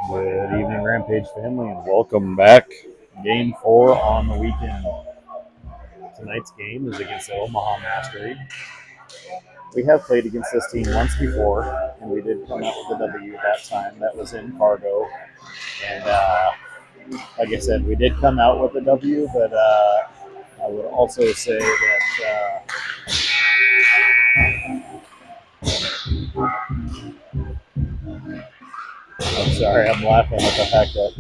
Good evening, Rampage family, and welcome back. Game 4 on the weekend. Tonight's game is against the Omaha Masquerade. We have played against this team once before, and we did come out with a W that time. That was in Fargo. And like I said, we did come out with a W, but I would also say that I'm sorry, I'm laughing at the fact that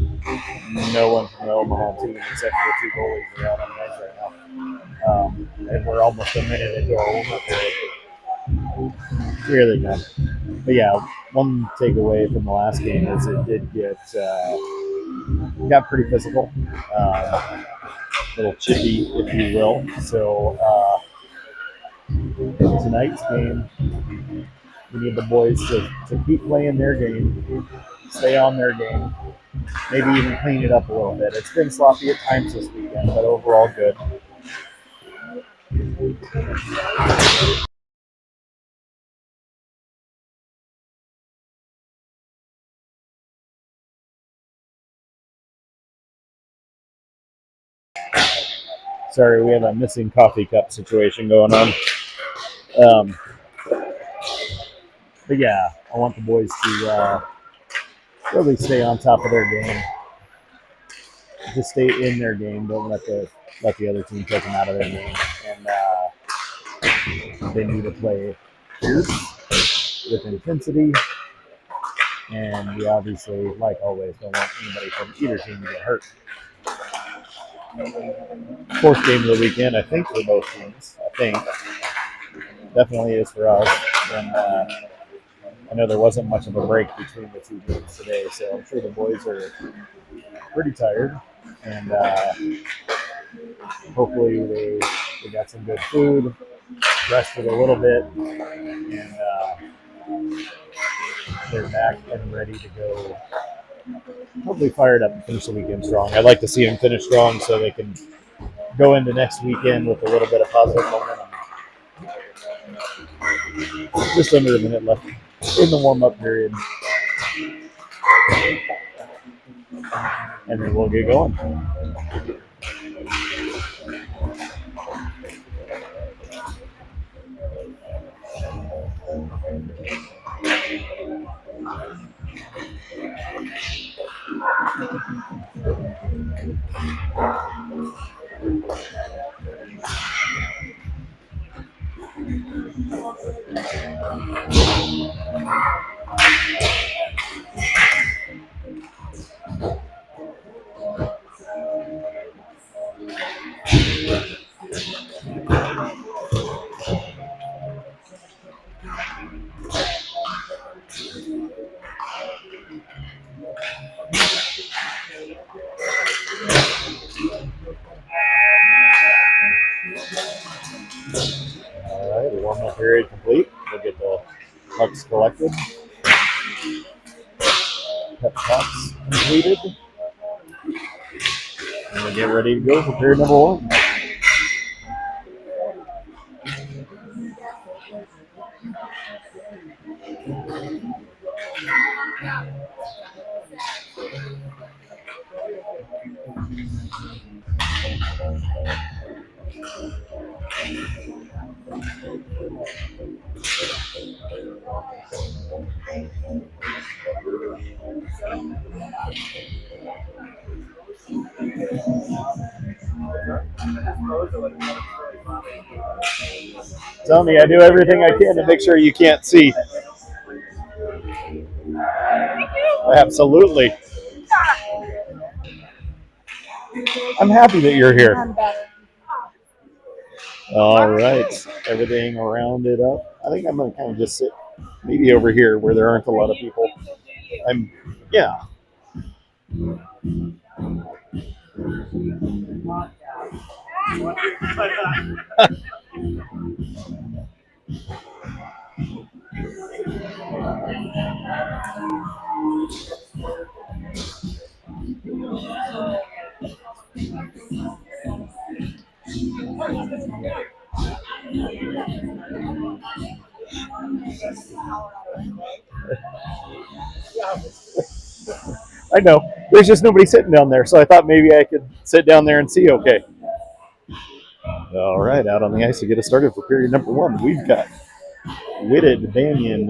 no one from the Omaha team except for the two goalies are out on the ice right now. And we're almost a minute into our warm-up period. Here they come. But yeah, one takeaway from the last game is it did got pretty physical, a little chippy, if you will. So tonight's game, we need the boys to keep playing their game, stay on their game, maybe even clean it up a little bit. It's been sloppy at times this weekend, but overall good. Sorry, we have a missing coffee cup situation going on. Um, but yeah, I want the boys to really stay on top of their game, just stay in their game. Don't let the other team take them out of their game. And they need to play fierce with intensity. And we obviously, like always, don't want anybody from either team to get hurt. Fourth game of the weekend, I think, for both teams. I think definitely is for us. And I know there wasn't much of a break between the two games today, so I'm sure the boys are pretty tired. And hopefully they got some good food, rested a little bit, and they're back and ready to go. Hopefully fired up and finish the weekend strong. I'd like to see them finish strong so they can go into next weekend with a little bit of positive momentum. Just under a minute left in the warm-up period. And then we'll get going. All right, the warm-up period complete. We'll get the pucks collected. Pep talks completed. And we'll get ready to go for period number one. Tell me, I do everything I can to make sure you can't see. Absolutely. I'm happy that you're here. All right, everything around it up. I think I'm going to kind of just sit maybe over here where there aren't a lot of people. Yeah. I know. There's just nobody sitting down there, so I thought maybe I could sit down there and see okay. All right, out on the ice to get us started for period number 1. We've got Whitted, Banyan,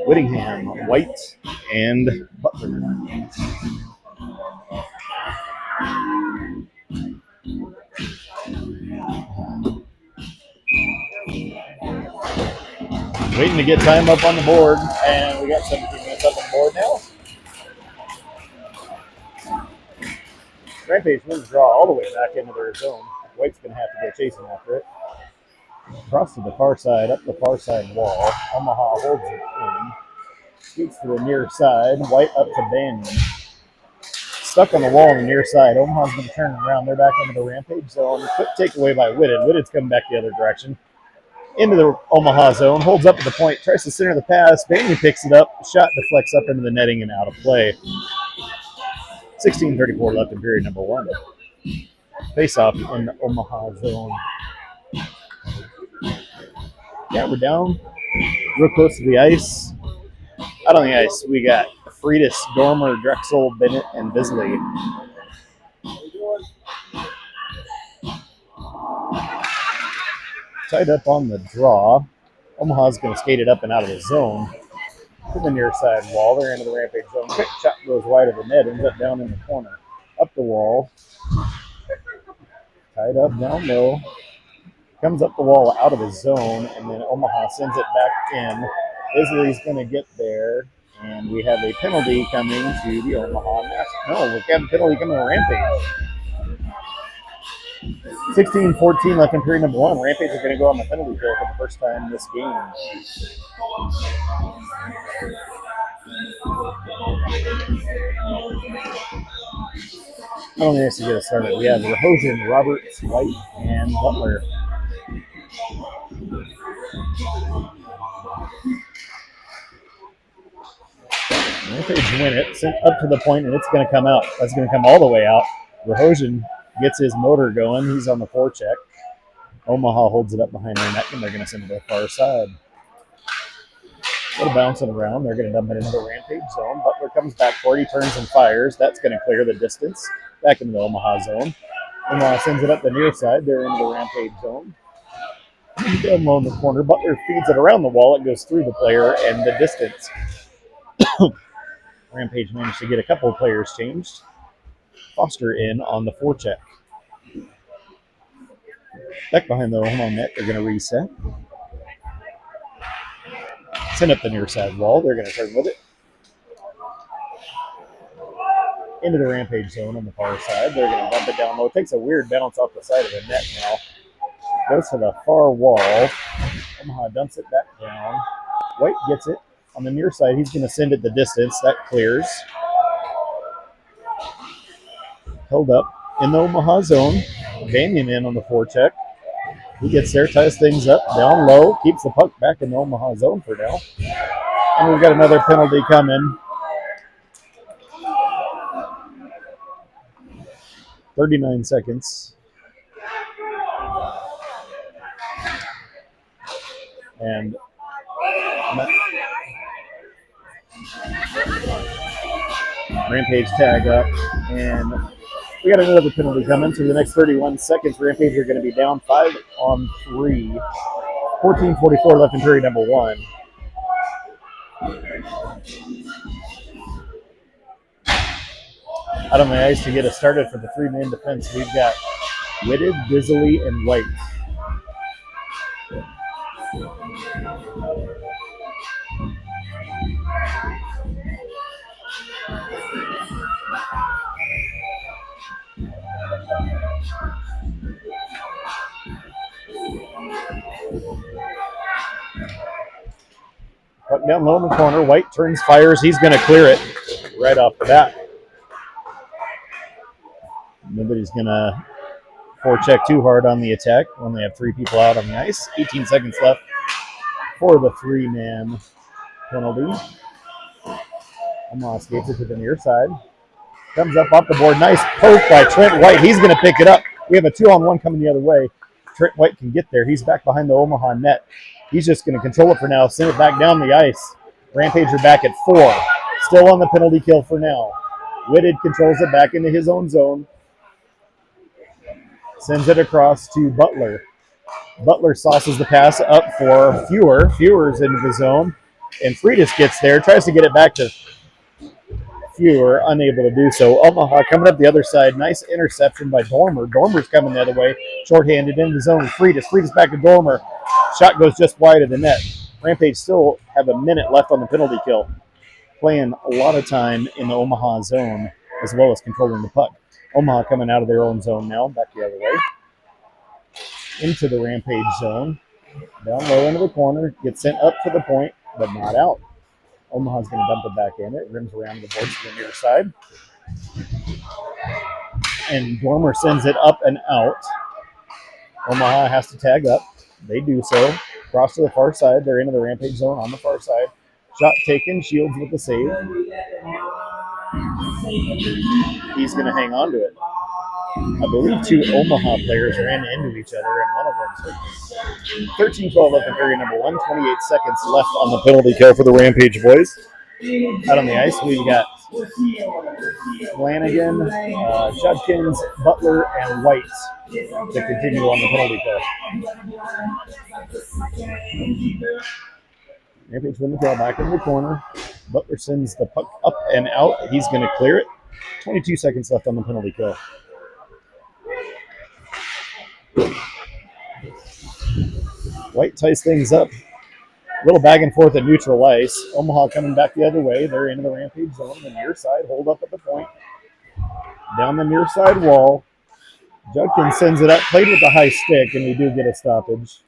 Whittingham, White, and Butler. Waiting to get time up on the board, and we got 17 minutes up on the board now. Rampage wins draw all the way back into their zone. White's going to have to go chasing after it. Across to the far side, up the far side wall. Omaha holds it in. Shoots to the near side. White up to Banyan. Stuck on the wall on the near side. Omaha's going to turn around. They're back into the Rampage zone. Quick takeaway by Whitted. Whitted's coming back the other direction. Into the Omaha zone. Holds up at the point. Tries to center the pass. Banyan picks it up. Shot deflects up into the netting and out of play. 16:34 left in period number 1. Face-off in the Omaha zone. Yeah, we're down real close to the ice. Out on the ice, we got Freitas, Dormer, Drexel, Bennett, and Bisley. Tied up on the draw. Omaha's going to skate it up and out of the zone to the near side wall. They're into the Rampage zone. Quick shot goes wide of the net, ends up down in the corner. Up the wall. Tied up down low. Comes up the wall out of his zone, and then Omaha sends it back in. Bisley's going to get there, and we have a penalty coming to the Omaha Master. No, we have a penalty coming to Rampage. 16:14 left in period number 1. Rampage are going to go on the penalty kill for the first time this game. I don't think to get us started. We have Rahojan, Roberts, White, and Butler. Rampage win it, sent up to the point, and it's going to come out. That's going to come all the way out. Rahojan gets his motor going. He's on the forecheck. Omaha holds it up behind their net, and they're going to send it to the far side. A little bouncing around. They're going to dump it into the Rampage zone. Butler comes back for it. He turns and fires. That's going to clear the distance. Back into the Omaha zone. Omaha sends it up the near side. They're into the Rampage zone. Down low in the corner. Butler feeds it around the wall. It goes through the player and the distance. Rampage managed to get a couple of players changed. Foster in on the forecheck. Back behind the Omaha net. They're going to reset. Send up the near side wall. They're going to turn with it. Into the Rampage zone on the far side. They're going to dump it down low. It takes a weird bounce off the side of the net now. Goes to the far wall. Omaha dumps it back down. White gets it. On the near side, he's going to send it the distance. That clears. Held up in the Omaha zone. Banyan in on the forecheck. He gets there, ties things up, down low, keeps the puck back in the Omaha zone for now. And we've got another penalty coming. 39 seconds. And Rampage tag up. And we got another penalty coming. So the next 31 seconds, Rampage are going to be down 5 on 3. 14:44 left in period number 1. Out on the ice to get us started for the 3-man defense, we've got Whitted, Bisley, and White. Puck down low in the corner. White turns, fires. He's going to clear it right off the bat. Nobody's going to forecheck too hard on the attack. We only have 3 people out on the ice. 18 seconds left for the 3-man penalty. Omaha skates it to the near side. Comes up off the board. Nice poke by Trent White. He's going to pick it up. We have a 2-on-1 coming the other way. Trent White can get there. He's back behind the Omaha net. He's just going to control it for now. Send it back down the ice. Rampage are back at 4. Still on the penalty kill for now. Whitted controls it back into his own zone. Sends it across to Butler. Butler sauces the pass up for Fewer. Fewer's into the zone. And Freitas gets there, tries to get it back to Fewer, unable to do so. Omaha coming up the other side. Nice interception by Dormer. Dormer's coming the other way. Shorthanded in the zone. Freitas back to Dormer. Shot goes just wide of the net. Rampage still have a minute left on the penalty kill. Playing a lot of time in the Omaha zone as well as controlling the puck. Omaha coming out of their own zone now, back the other way. Into the Rampage zone. Down low into the corner. Gets sent up to the point, but not out. Omaha's going to dump it back in. It rims around the boards to the near side. And Dormer sends it up and out. Omaha has to tag up. They do so. Cross to the far side. They're into the Rampage zone on the far side. Shot taken. Shields with the save. He's going to hang on to it. I believe two Omaha players ran into each other, and one of them 13-12 left in period number 1. 28 seconds left on the penalty kill for the Rampage boys. Out on the ice, we've got Flanagan, Judkins, Butler, and White to continue on the penalty kill. Rampage win the draw back into the corner. Butler sends the puck up and out. He's going to clear it. 22 seconds left on the penalty kill. White ties things up. A little back and forth at neutral ice. Omaha coming back the other way. They're into the Rampage zone. The near side, hold up at the point. Down the near side wall. Judkins sends it up. Played with the high stick, and we do get a stoppage.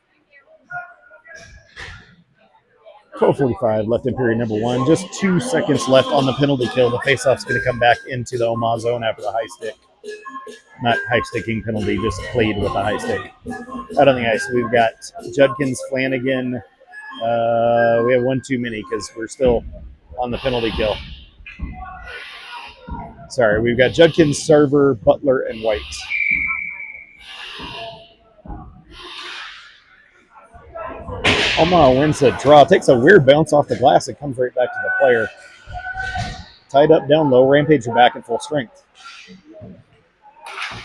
12:45 left in period number 1. Just 2 seconds left on the penalty kill. The faceoff's going to come back into the Omaha zone after the high stick. Not high sticking penalty, just played with the high stick. Out on the ice, we've got Judkins, Flanagan. We have one too many because we're still on the penalty kill. Sorry, we've got Judkins, Server, Butler, and White. Omaha wins the draw. Takes a weird bounce off the glass. It comes right back to the player. Tied up down low. Rampage are back in full strength.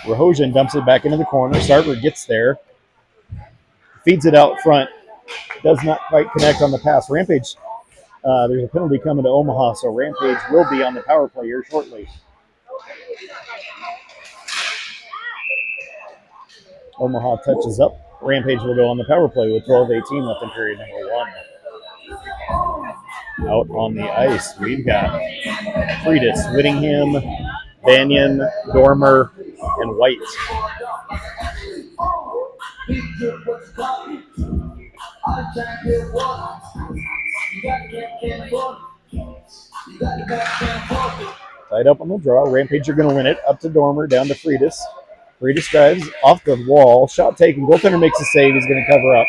Rahojan dumps it back into the corner. Sarver gets there. Feeds it out front. Does not quite connect on the pass. Rampage, there's a penalty coming to Omaha, so Rampage will be on the power play here shortly. Omaha touches up. Rampage will go on the power play with 12:18 left in period number 1. Out on the ice, we've got Freitas, Whittingham, Banyan, Dormer, and White. Tied up on the draw. Rampage are going to win it. Up to Dormer, down to Freitas. Freitas drives off the wall. Shot taken. Goaltender makes a save. He's going to cover up.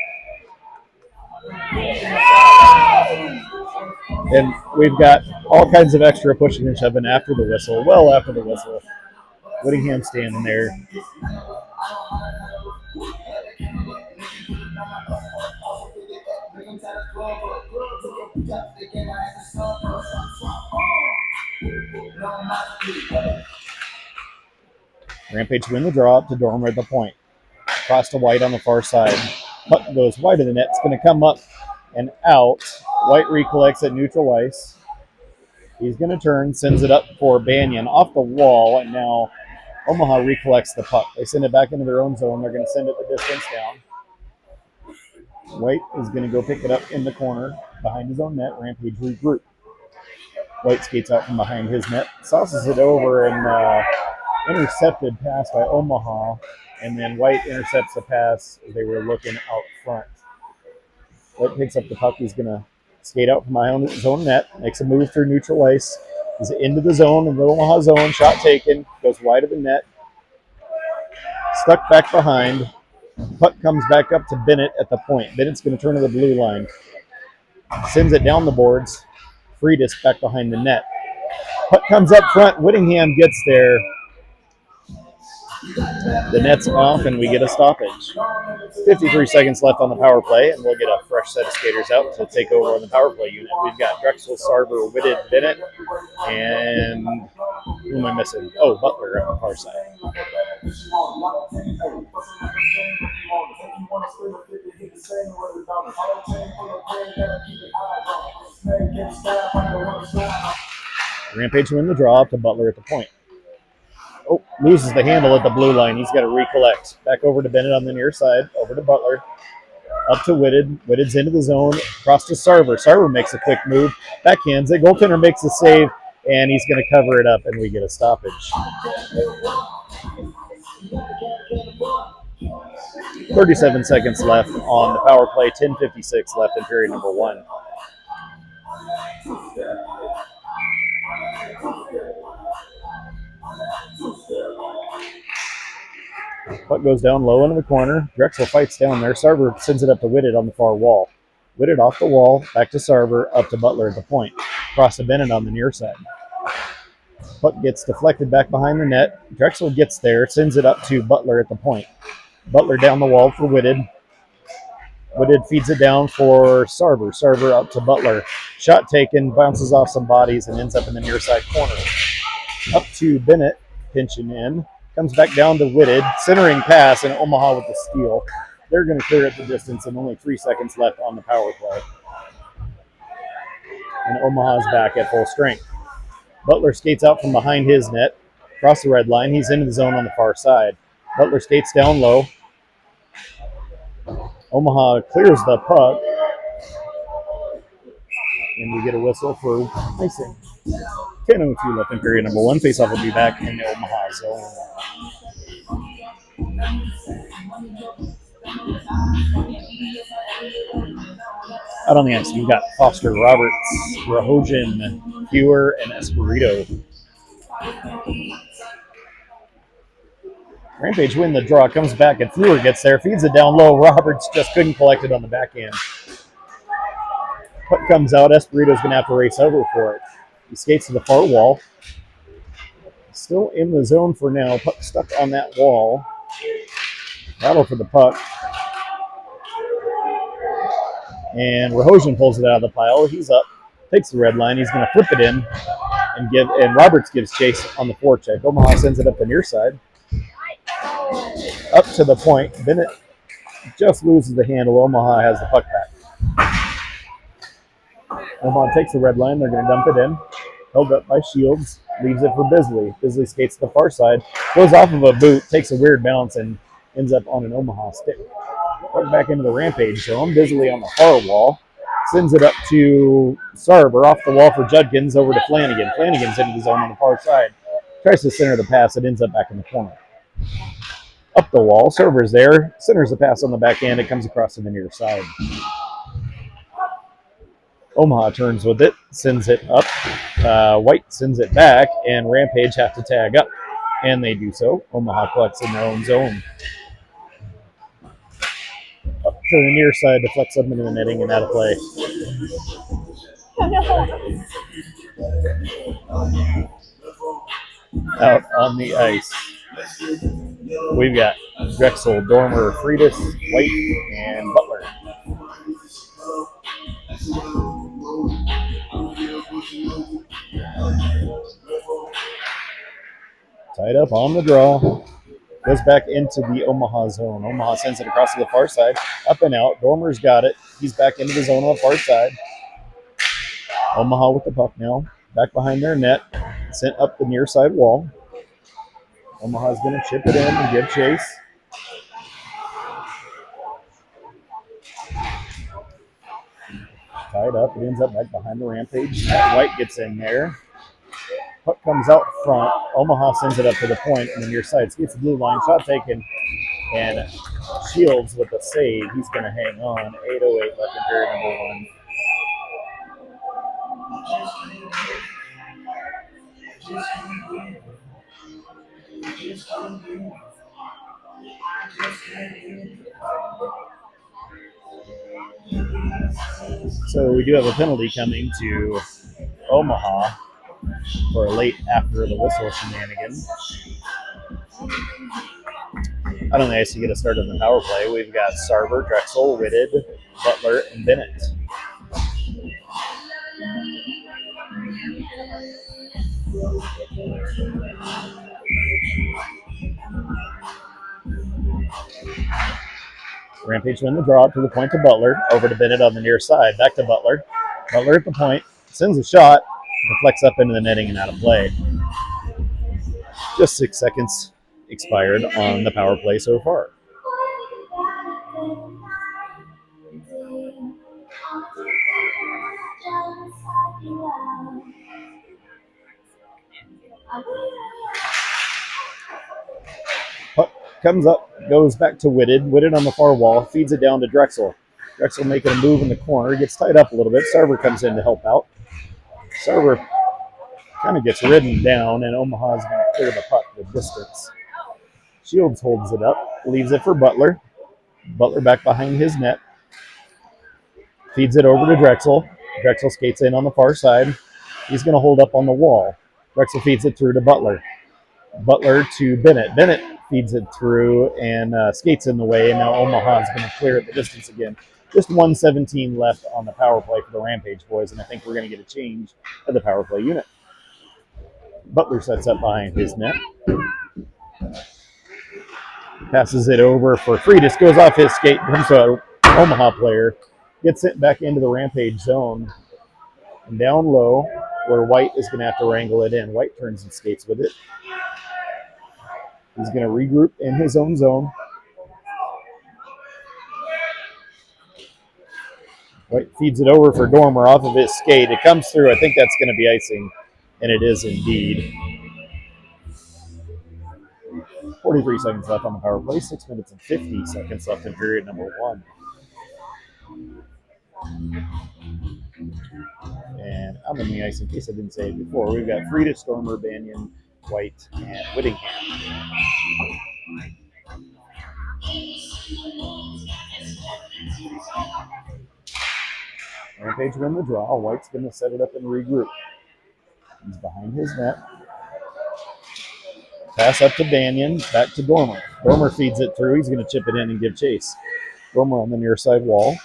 And we've got all kinds of extra pushing and shoving after the whistle. Well after the whistle. Whittingham standing there. Rampage win the draw up to Dormer at the point. Cross to White on the far side. Puck goes wide of the net. It's going to come up and out. White recollects at neutral ice. He's going to turn, sends it up for Banyan off the wall, and now Omaha recollects the puck. They send it back into their own zone. They're going to send it the distance down. White is going to go pick it up in the corner behind his own net. Rampage regroup. White skates out from behind his net, sauces it over, and intercepted pass by Omaha. And then White intercepts the pass as they were looking out front. White picks up the puck. He's going to skate out from behind his own net, makes a move through neutral ice. He's into the zone, in the Omaha zone. Shot taken, goes wide of the net. Stuck back behind. Puck comes back up to Bennett at the point. Bennett's going to turn to the blue line. Sends it down the boards. Freitas back behind the net. Puck comes up front. Whittingham gets there. The net's off, and we get a stoppage. 53 seconds left on the power play, and we'll get a fresh set of skaters out to take over on the power play unit. We've got Drexel, Sarver, Whitted, Bennett, and who am I missing? Oh, Butler on the far side. Rampage win the draw up to Butler at the point. Oh, loses the handle at the blue line. He's got to recollect. Back over to Bennett on the near side. Over to Butler. Up to Whitted. Whitted's into the zone. Across to Sarver. Sarver makes a quick move. Backhands it. Goaltender makes a save, and he's going to cover it up, and we get a stoppage. 37 seconds left on the power play. 10:56 left in period number 1. Puck goes down low into the corner. Drexel fights down there. Sarver sends it up to Whitted on the far wall. Whitted off the wall, back to Sarver, up to Butler at the point. Across to Bennett on the near side. Puck gets deflected back behind the net. Drexel gets there, sends it up to Butler at the point. Butler down the wall for Whitted. Whitted feeds it down for Sarver. Sarver up to Butler. Shot taken, bounces off some bodies, and ends up in the near side corner. Up to Bennett, pinching in. Comes back down to Whitted, centering pass, and Omaha with the steal. They're going to clear it the distance, and only 3 seconds left on the power play. And Omaha's back at full strength. Butler skates out from behind his net, across the red line. He's into the zone on the far side. Butler skates down low. Omaha clears the puck, and we get a whistle for icing. 10:02 left in period number 1. Faceoff will be back in the Omaha zone. Out on the ice, we've got Foster, Roberts, Rahojan, Hewer, and Espirito. Rampage win the draw, comes back, and Fewer gets there, feeds it down low. Roberts just couldn't collect it on the backhand. Puck comes out. Espirito's going to have to race over for it. He skates to the far wall. Still in the zone for now. Puck stuck on that wall. Battle for the puck. And Rahojan pulls it out of the pile. He's up, takes the red line. He's going to flip it in, and Roberts gives chase on the forecheck. Omaha sends it up the near side. Up to the point. Bennett just loses the handle. Omaha has the puck back. Omaha takes the red line. They're going to dump it in. Held up by Shields. Leaves it for Bisley. Bisley skates to the far side. Goes off of a boot. Takes a weird bounce and ends up on an Omaha stick. Puck back into the Rampage zone. Bisley on the far wall. Sends it up to Sarver. Off the wall for Judkins. Over to Flanagan. Flanagan's into the zone on the far side. Tries to center the pass. It ends up back in the corner. Up the wall. Server's there. Centers the pass on the backhand. It comes across to the near side. Omaha turns with it. Sends it up. White sends it back. And Rampage have to tag up. And they do so. Omaha collects in their own zone. Up to the near side. Deflects up into the netting and out of play. Out on the ice. We've got Drexel, Dormer, Friedis, White, and Butler. Tied up on the draw. Goes back into the Omaha zone. Omaha sends it across to the far side. Up and out. Dormer's got it. He's back into the zone on the far side. Omaha with the puck now. Back behind their net. Sent up the near side wall. Omaha's going to chip it in and give chase. Tied up. It ends up back behind the Rampage. White gets in there. Puck comes out front. Omaha sends it up to the point and the near side. Skates the blue line. Shot taken. And Shields with the save. He's going to hang on. 8:08 left in period number 1. So we do have a penalty coming to Omaha for a late after the whistle shenanigan. Out on the ice to get us started in the power play, we've got Sarver, Drexel, Whitted, Butler, and Bennett. Rampage win the draw to the point to Butler, over to Bennett on the near side, back to Butler. Butler at the point, sends a shot, deflects up into the netting and out of play. Just 6 seconds expired on the power play so far. Puck comes up, goes back to Whitted. Whitted on the far wall, feeds it down to Drexel. Drexel making a move in the corner, gets tied up a little bit. Sarver comes in to help out. Sarver kind of gets ridden down, and Omaha's going to clear the puck the distance. Shields holds it up, leaves it for Butler. Butler back behind his net. Feeds it over to Drexel. Drexel skates in on the far side. He's going to hold up on the wall. Drexel feeds it through to Butler. Butler to Bennett. Bennett feeds it through and skates in the way, and now Omaha's going to clear it the distance again. Just 1:17 left on the power play for the Rampage boys, and I think we're going to get a change of the power play unit. Butler sets up behind his net. Passes it over for Freitas, goes off his skate, comes to an Omaha player, gets it back into the Rampage zone, and down low, where White is going to have to wrangle it in. White turns and skates with it. He's going to regroup in his own zone. White feeds it over for Dormer off of his skate. It comes through. I think that's going to be icing, and it is indeed. 43 seconds left on the power play. 6 minutes and 50 seconds left in period number 1. And I'm on the ice in case I didn't say it before. We've got Freitas, Dormer, Banyan, White, and Whittingham. Rampage win the draw. White's going to set it up and regroup. He's behind his net. Pass up to Banyan, back to Dormer. Dormer feeds it through. He's going to chip it in and give chase. Dormer on the near side wall.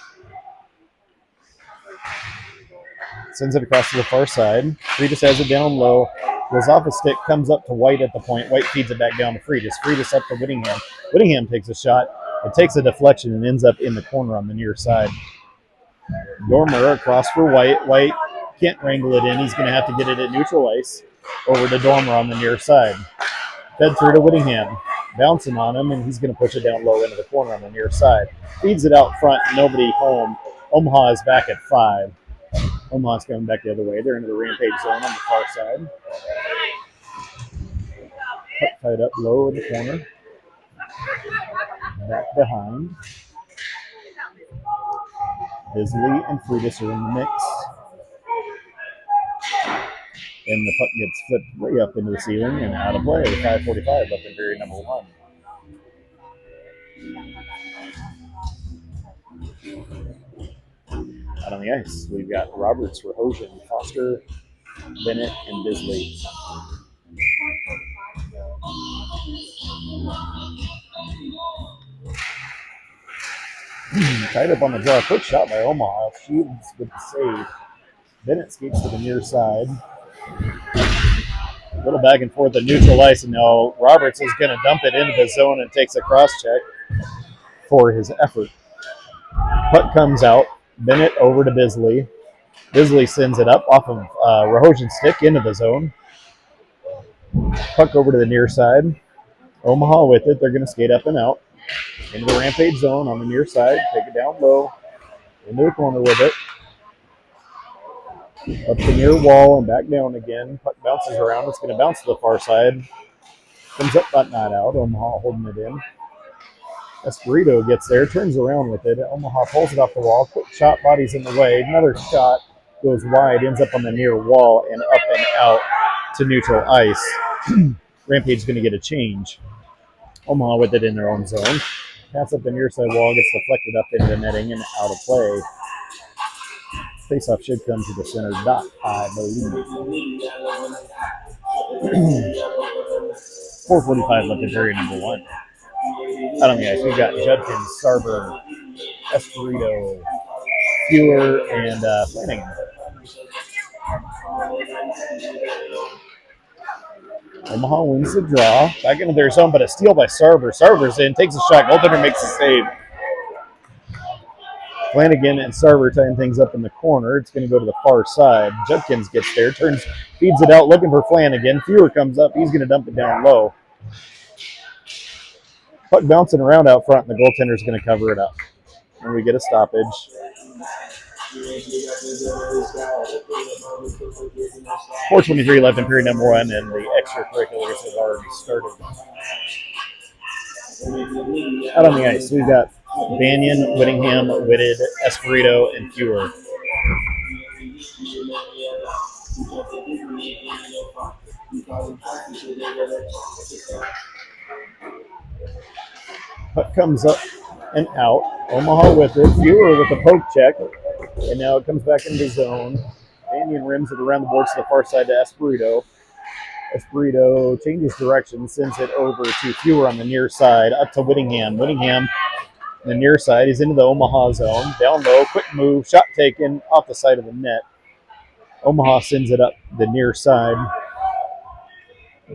Sends it across to the far side. Freitas has it down low. Goes off a stick, comes up to White at the point. White feeds it back down to Freitas. Freitas up to Whittingham. Whittingham takes a shot. It takes a deflection and ends up in the corner on the near side. Dormer across for White. White can't wrangle it in. He's going to have to get it at neutral ice. Over to Dormer on the near side. Fed through to Whittingham. Bouncing on him, and he's going to push it down low into the corner on the near side. Feeds it out front. Nobody home. Omaha is back at 5. Omaha's coming back the other way. They're into the Rampage zone on the far side. Puck tied up low in the corner. Back behind. Bisley and Freitas are in the mix. And the puck gets flipped way up into the ceiling and out of play. 5:45 left in period number 1. Out on the ice, we've got Roberts, Rahogen, Foster, Bennett, and Bisley. Tied up on the draw. Quick shot by Omaha. Shields with the save. Bennett skates to the near side. A little back and forth at neutral ice, and now Roberts is going to dump it into the zone and takes a cross check for his effort. Puck comes out. Bennett over to Bisley. Bisley sends it up off of Rahogen's stick into the zone. Puck over to the near side. Omaha with it. They're going to skate up and out. Into the Rampage zone on the near side. Take it down low. Into the corner with it. Up the near wall and back down again. Puck bounces around. It's going to bounce to the far side. Comes up but not out. Omaha holding it in. Espirito gets there, turns around with it. Omaha pulls it off the wall. Quick shot, body's in the way. Another shot goes wide, ends up on the near wall and up and out to neutral ice. Rampage's going to get a change. Omaha with it in their own zone. Pass up the near side wall, gets deflected up into the netting and out of play. Faceoff should come to the center dot, I believe. 4:45 left in period number 1. Out on the ice, we've got Judkins, Sarver, Espirito, Fewer, and Flanagan. Omaha wins the draw. Back into their zone, but a steal by Sarver. Sarver's in, takes a shot. Goaltender makes a save. Flanagan and Sarver tying things up in the corner. It's going to go to the far side. Judkins gets there, turns, feeds it out, looking for Flanagan. Fewer comes up. He's going to dump it down low. Puck bouncing around out front, and the goaltender's going to cover it up. And we get a stoppage. 4:23 left in period number one, and the extracurriculars have already started. Out on the ice, we've got Banyan, Whittingham, Whitted, Espirito, and Fewer. Puck comes up and out. Omaha with it. Fewer with the poke check. And now it comes back into zone. Banyan rims it around the boards to the far side to Espirito. Espirito changes direction, sends it over to Fewer on the near side, up to Whittingham. Whittingham, the near side, is into the Omaha zone. Down low, quick move, shot taken off the side of the net. Omaha sends it up the near side.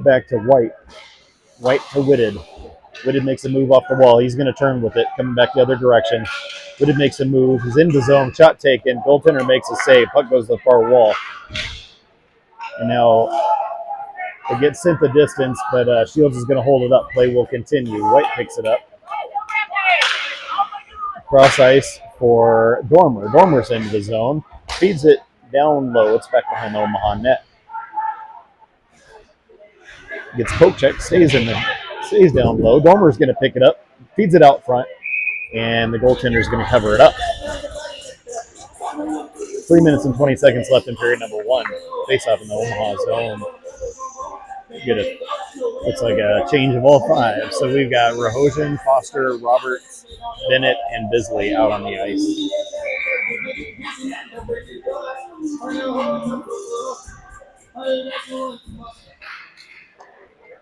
Back to White. White to Whitted. Whitted makes a move off the wall. He's going to turn with it, coming back the other direction. Whitted makes a move. He's into zone. Shot taken. Goaltender makes a save. Puck goes to the far wall. And now it gets sent the distance, but Shields is going to hold it up. Play will continue. White picks it up. Cross ice for Dormer. Dormer's into the zone. Feeds it down low. It's back behind the Omaha net. Gets poke check. Stays down low. Dormer's going to pick it up. Feeds it out front. And the goaltender is going to cover it up. 3 minutes and 20 seconds left in period number one. Face-off in the Omaha zone. Looks like a change of all five. So we've got Rahojan, Foster, Roberts, Bennett, and Bisley out on the ice.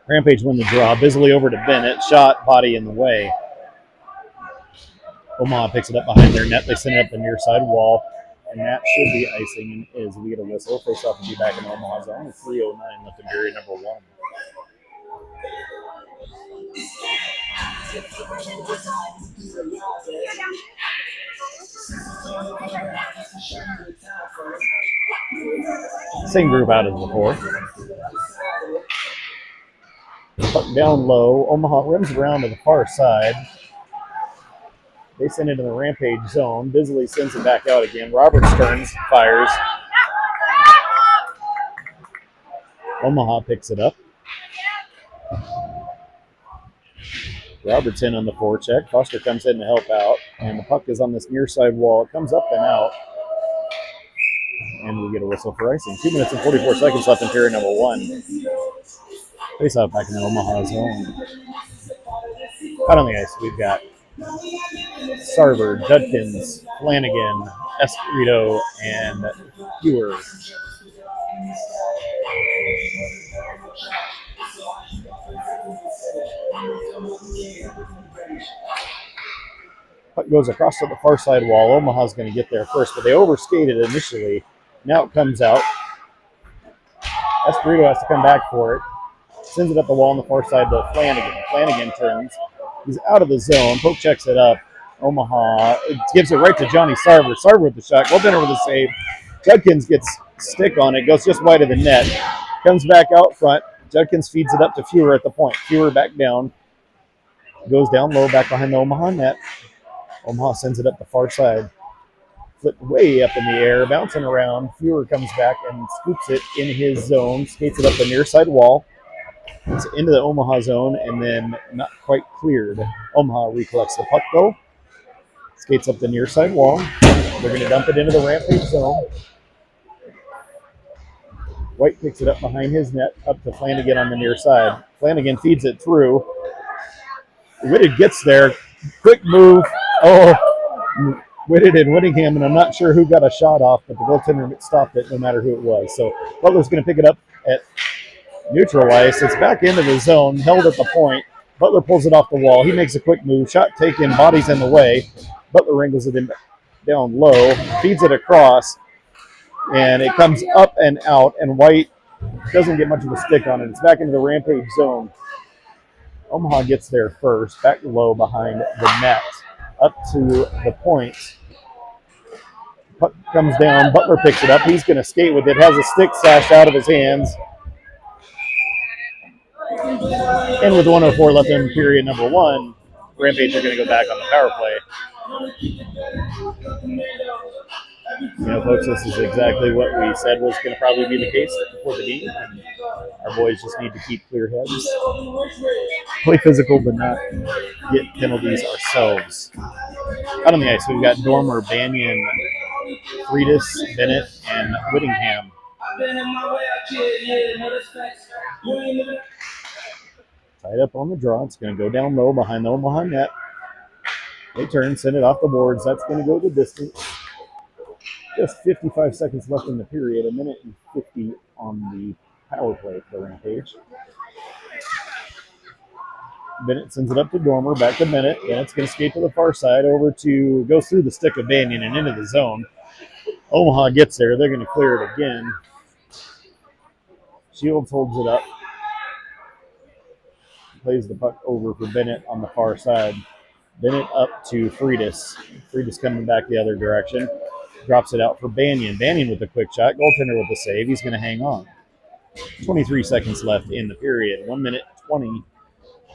Rampage win the draw. Bisley over to Bennett. Shot, body in the way. Omaha picks it up behind their net. They send it up the near side wall. And that should be icing as we get a whistle. Face-off will be back in the Omaha zone. 3:09 left in period number one. Same group out as before. Puck down low. Omaha rims around to the far side. They send it in the Rampage zone. Bisley sends it back out again. Roberts turns, fires. Omaha picks it up. Roberts in on the forecheck. Foster comes in to help out. And the puck is on this near side wall. It comes up and out. And we get a whistle for icing. 2 minutes and 44 seconds left in period number one. Face-off back in the Omaha zone. Out on the ice, we've got Sarver, Judkins, Flanagan, Espirito, and Fewer. Puck goes across to the far side wall. Omaha's going to get there first, but they overskated initially. Now it comes out. Espirito has to come back for it. Sends it up the wall on the far side to Flanagan. Flanagan turns. He's out of the zone. Poke checks it up. Omaha gives it right to Johnny Sarver. Sarver with the shot. Goaltender with the save. Judkins gets stick on it. Goes just wide of the net. Comes back out front. Judkins feeds it up to Fewer at the point. Fewer back down. Goes down low back behind the Omaha net. Omaha sends it up the far side. Flipped way up in the air. Bouncing around. Fewer comes back and scoops it in his zone. Skates it up the near side wall. It's into the Omaha zone and then not quite cleared. Omaha recollects the puck though. Skates up the near side wall. They're going to dump it into the Rampage zone. White picks it up behind his net, up to Flanagan on the near side. Flanagan feeds it through. Whitted gets there. Quick move. Oh, Whitted and Whittingham, and I'm not sure who got a shot off, but the goaltender stopped it no matter who it was. So Butler's going to pick it up at neutral ice. It's back into the zone, held at the point. Butler pulls it off the wall. He makes a quick move. Shot taken. Body's in the way. Butler wrangles it in down low. Feeds it across. And it comes up and out. And White doesn't get much of a stick on it. It's back into the Rampage zone. Omaha gets there first. Back low behind the net. Up to the point. Puck comes down. Butler picks it up. He's going to skate with it. Has a stick sashed out of his hands. And with 1:04 left in period number one, Rampage are going to go back on the power play. Folks, this is exactly what we said was going to probably be the case before the game. And our boys just need to keep clear heads, play physical, but not get penalties ourselves. Out on the ice, we've got Dormer, Banyan, Freitas, Bennett, and Whittingham. Tied up on the draw. It's going to go down low behind the Omaha net. They turn, send it off the boards. That's going to go the distance. Just 55 seconds left in the period. 1:50 on the power play for Rampage. Bennett sends it up to Dormer, back to Bennett. Bennett's going to skate to the far side, goes through the stick of Banyan and into the zone. Omaha gets there. They're going to clear it again. Shields holds it up. Plays the puck over for Bennett on the far side. Bennett up to Freitas. Freitas coming back the other direction. Drops it out for Banyan. Banyan with a quick shot. Goaltender with the save. He's going to hang on. 23 seconds left in the period. 1:20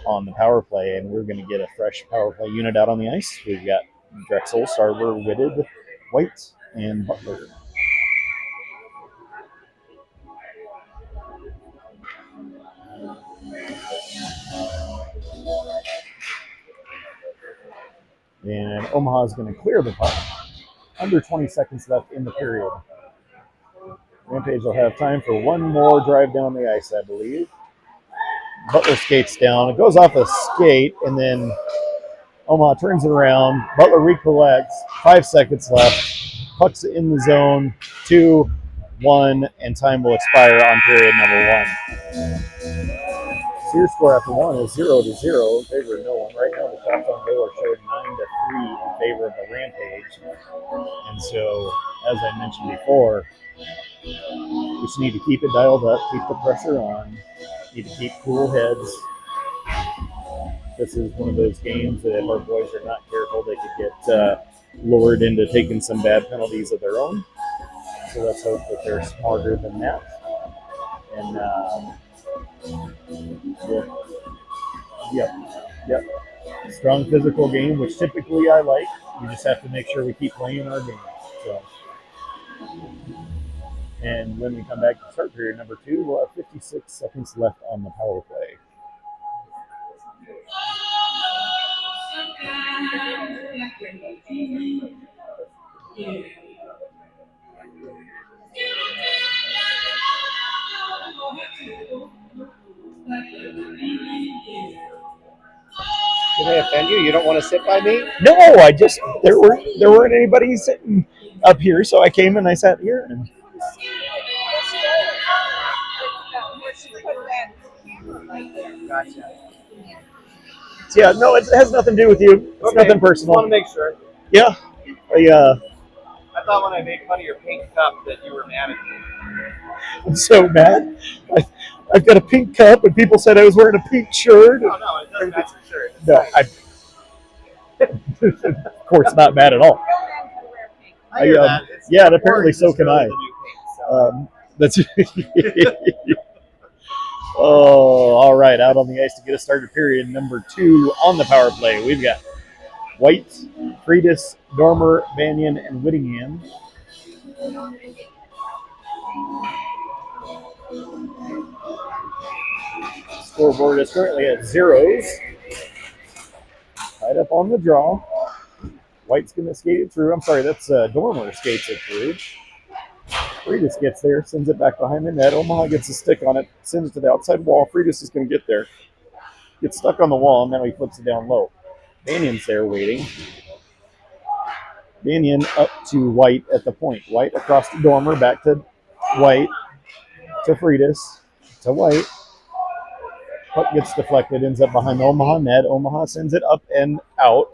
on the power play, and we're going to get a fresh power play unit out on the ice. We've got Drexel, Sarver, Whitted, White, and Butler. And Omaha's going to clear the puck. Under 20 seconds left in the period. Rampage will have time for one more drive down the ice, I believe. Butler skates down. It goes off a skate, and then Omaha turns it around. Butler recollects. 5 seconds left. Puck's in the zone. 2-1, and time will expire on period number one. So your score after one is 0-0 in favor of no one. Right now, the shots on goal are showing 9-3 in favor of the Rampage. And so, as I mentioned before, we just need to keep it dialed up, keep the pressure on, need to keep cool heads. This is one of those games that if our boys are not careful, they could get lured into taking some bad penalties of their own. So let's hope that they're smarter than that. And Yep. Strong physical game, which typically I like. We just have to make sure we keep playing our game. So, and when we come back to start period number two, we'll have 56 seconds left on the power play. Did I offend you? You don't want to sit by me? No, I just there weren't anybody sitting up here, so I came and I sat here. And Gotcha. yeah, no, it has nothing to do with you. It's nothing personal. I want to make sure. Yeah, I thought when I made fun of your pink cup that you were mad at me. I'm so mad. I've got a pink cup, and people said I was wearing a pink shirt. No, it doesn't match your shirt. No, of course, not mad at all. Yeah, and apparently so can I. That's oh, all right. Out on the ice to get us started. Period number two on the power play. We've got White, Freitas, Dormer, Banyan, and Whittingham. Scoreboard is currently at zeros. Tied up on the draw. White's going to skate it through. I'm sorry, that's Dormer skates it through. Freitas gets there, sends it back behind the net. Omaha gets a stick on it, sends it to the outside wall. Freitas is going to get there. Gets stuck on the wall, and now he flips it down low. Banyan's there waiting. Banyan up to White at the point. White across to Dormer, back to White, to Freitas, to White. Puck gets deflected, ends up behind the Omaha net. Omaha sends it up and out.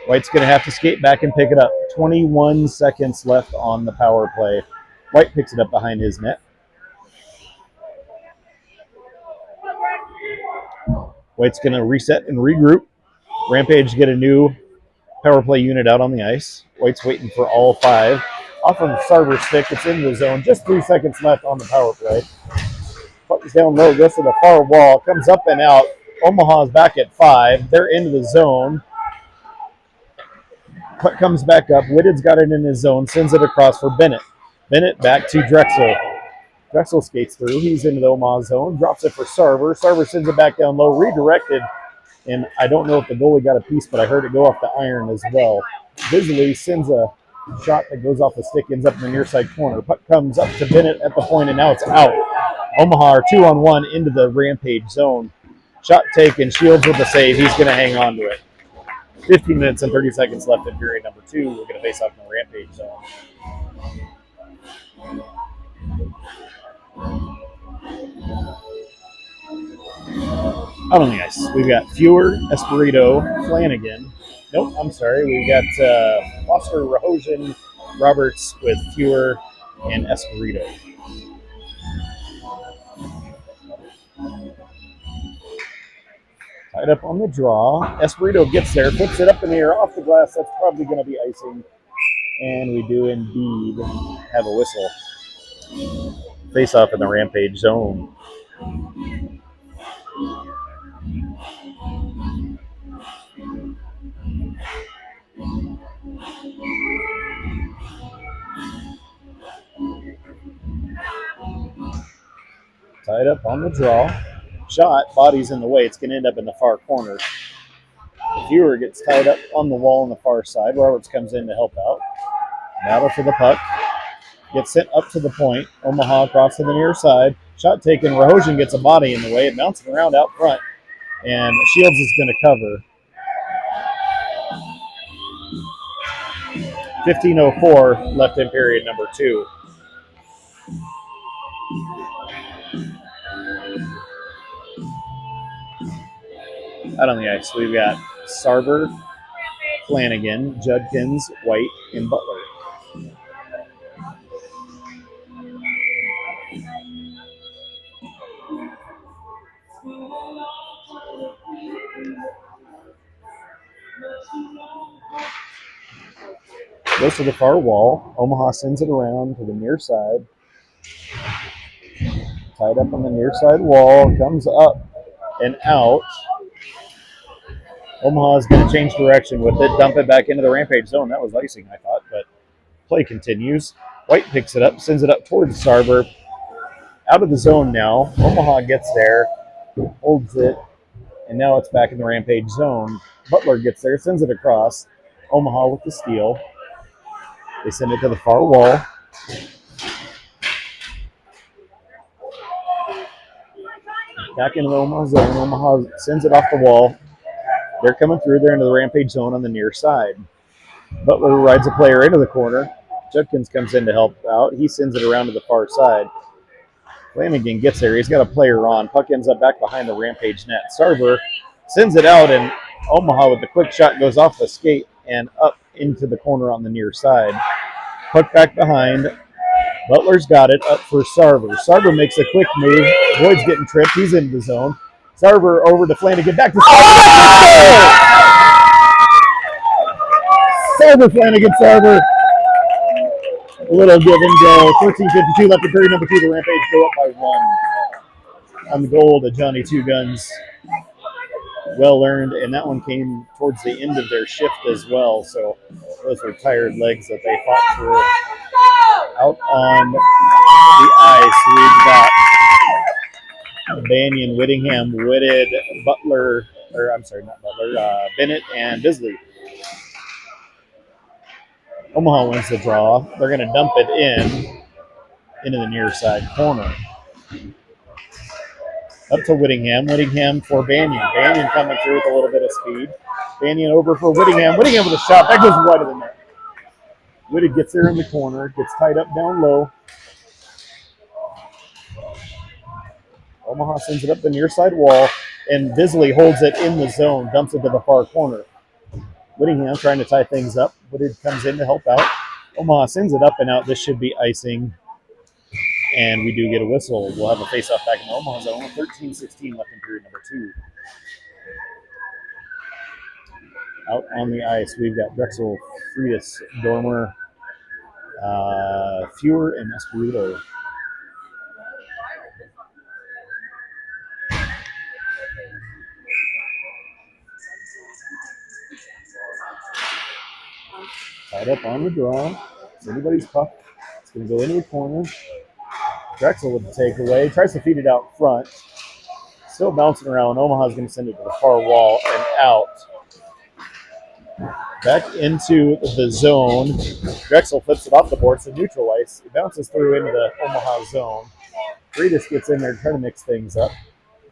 White's going to have to skate back and pick it up. 21 seconds left on the power play. White picks it up behind his net. White's going to reset and regroup. Rampage get a new power play unit out on the ice. White's waiting for all 5. Off of Sarver's stick, it's in the zone. Just 3 seconds left on the power play. Puck is down low, goes to the far wall, comes up and out. Omaha's back at 5. They're into the zone. Puck comes back up. Whitted's got it in his zone, sends it across for Bennett. Bennett back to Drexel. Drexel skates through. He's into the Omaha zone, drops it for Sarver. Sarver sends it back down low, redirected. And I don't know if the goalie got a piece, but I heard it go off the iron as well. Bisley sends a shot that goes off the stick, ends up in the near side corner. Puck comes up to Bennett at the point, and now it's out. Omaha are 2-on-1 into the Rampage zone. Shot taken. Shields with the save. He's going to hang on to it. 15 minutes and 30 seconds left in period number 2. We're going to face off in the Rampage zone. Out on the ice, we've got Fewer, Espirito, Flanagan. Nope, I'm sorry. We've got Foster, Rahojan, Roberts with Fewer and Espirito. Tied up on the draw. Espirito gets there, puts it up in the air off the glass. That's probably going to be icing. And we do indeed have a whistle. Face off in the Rampage zone. Tied up on the draw. Shot, body's in the way. It's going to end up in the far corner. The viewer gets tied up on the wall on the far side. Roberts comes in to help out. Battle for the puck. Gets sent up to the point. Omaha across to the near side. Shot taken. Rahojan gets a body in the way. It bounces around out front. And Shields is going to cover. 15:04 left in period number 2. Out on the ice, we've got Sarver, Flanagan, Judkins, White, and Butler. Goes to the far wall. Omaha sends it around to the near side. Tied up on the near side wall. Comes up and out. Omaha is going to change direction with it. Dump it back into the Rampage zone. That was icing, I thought, but play continues. White picks it up, sends it up towards Sarver. Out of the zone now. Omaha gets there, holds it, and now it's back in the Rampage zone. Butler gets there, sends it across. Omaha with the steal. They send it to the far wall. Back into the Omaha zone. Omaha sends it off the wall. They're coming through. They're into the Rampage zone on the near side. Butler rides a player into the corner. Judkins comes in to help out. He sends it around to the far side. Flanagan gets there. He's got a player on. Puck ends up back behind the Rampage net. Sarver sends it out, and Omaha with the quick shot goes off the skate and up into the corner on the near side. Puck back behind. Butler's got it up for Sarver. Sarver makes a quick move. Boyd's getting tripped. He's into the zone. Sarver over to Flanagan. Back to Sarver. Sarver, Flanagan, Sarver. A little give and go. 13:52 left in period number 2. The Rampage go up by 1. On the goal to Johnny Two Guns. Well earned, and that one came towards the end of their shift as well. So those were tired legs that they fought through. Out on the ice, we've got Banyan, Whittingham, Whitted, Butler, or I'm sorry, not Butler, Bennett, and Bisley. Omaha wins the draw. They're going to dump it into the near side corner. Up to Whittingham. Whittingham for Banyan. Banyan coming through with a little bit of speed. Banyan over for Whittingham. Whittingham with a shot. That goes wide of the net. Whitted gets there in the corner. Gets tied up down low. Omaha sends it up the near side wall, and Bisley holds it in the zone, dumps it to the far corner. Whittingham trying to tie things up. Wooded comes in to help out. Omaha sends it up and out. This should be icing. And we do get a whistle. We'll have a face-off back in the Omaha zone. 13-16 left in period number 2. Out on the ice, we've got Drexel, Freitas, Dormer, Fewer, and Espirito. Tied up on the draw. It's anybody's puck. It's going to go into the corner. Drexel with the takeaway. Tries to feed it out front. Still bouncing around. Omaha's going to send it to the far wall and out. Back into the zone. Drexel flips it off the boards to neutral ice. It bounces through into the Omaha zone. Freitas gets in there to try to mix things up.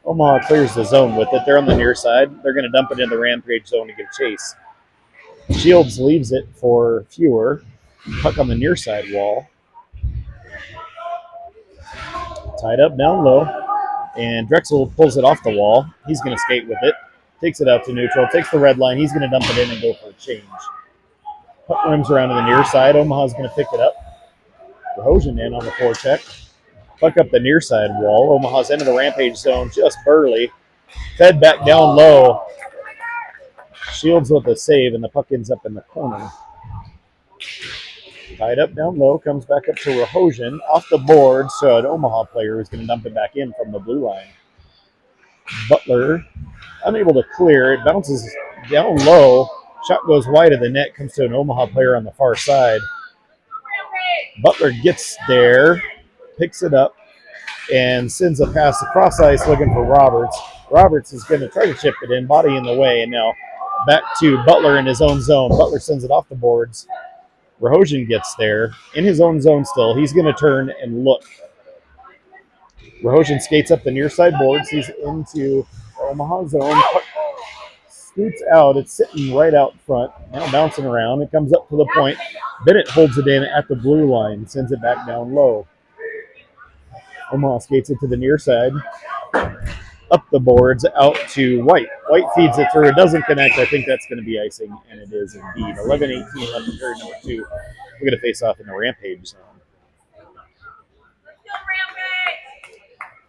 Omaha clears the zone with it. They're on the near side. They're going to dump it in the Rampage zone to get a chase. Shields leaves it for Fewer. Puck on the near side wall. Tied up down low. And Drexel pulls it off the wall. He's going to skate with it. Takes it out to neutral. Takes the red line. He's going to dump it in and go for a change. Puck rims around to the near side. Omaha's going to pick it up. Rahojan in on the forecheck. Puck up the near side wall. Omaha's into the Rampage zone just barely. Fed back down low. Shields with a save, and the puck ends up in the corner. Tied up down low, comes back up to Rahojan. Off the board, so an Omaha player is going to dump it back in from the blue line. Butler, unable to clear. It bounces down low. Shot goes wide of the net, comes to an Omaha player on the far side. Butler gets there, picks it up, and sends a pass across ice looking for Roberts. Roberts is going to try to chip it in, body in the way, and now back to Butler in his own zone. Butler sends it off the boards. Rahojan gets there in his own zone still. He's going to turn and look. Rahojan skates up the near side boards. He's into Omaha zone. Puck scoots out. It's sitting right out front. Now bouncing around. It comes up to the point. Bennett holds it in at the blue line. Sends it back down low. Omaha skates it to the near side. Up the boards, out to White. White feeds it through. It doesn't connect. I think that's going to be icing, and it is indeed. 11-18 left in period number 2. We're going to face off in the Rampage zone.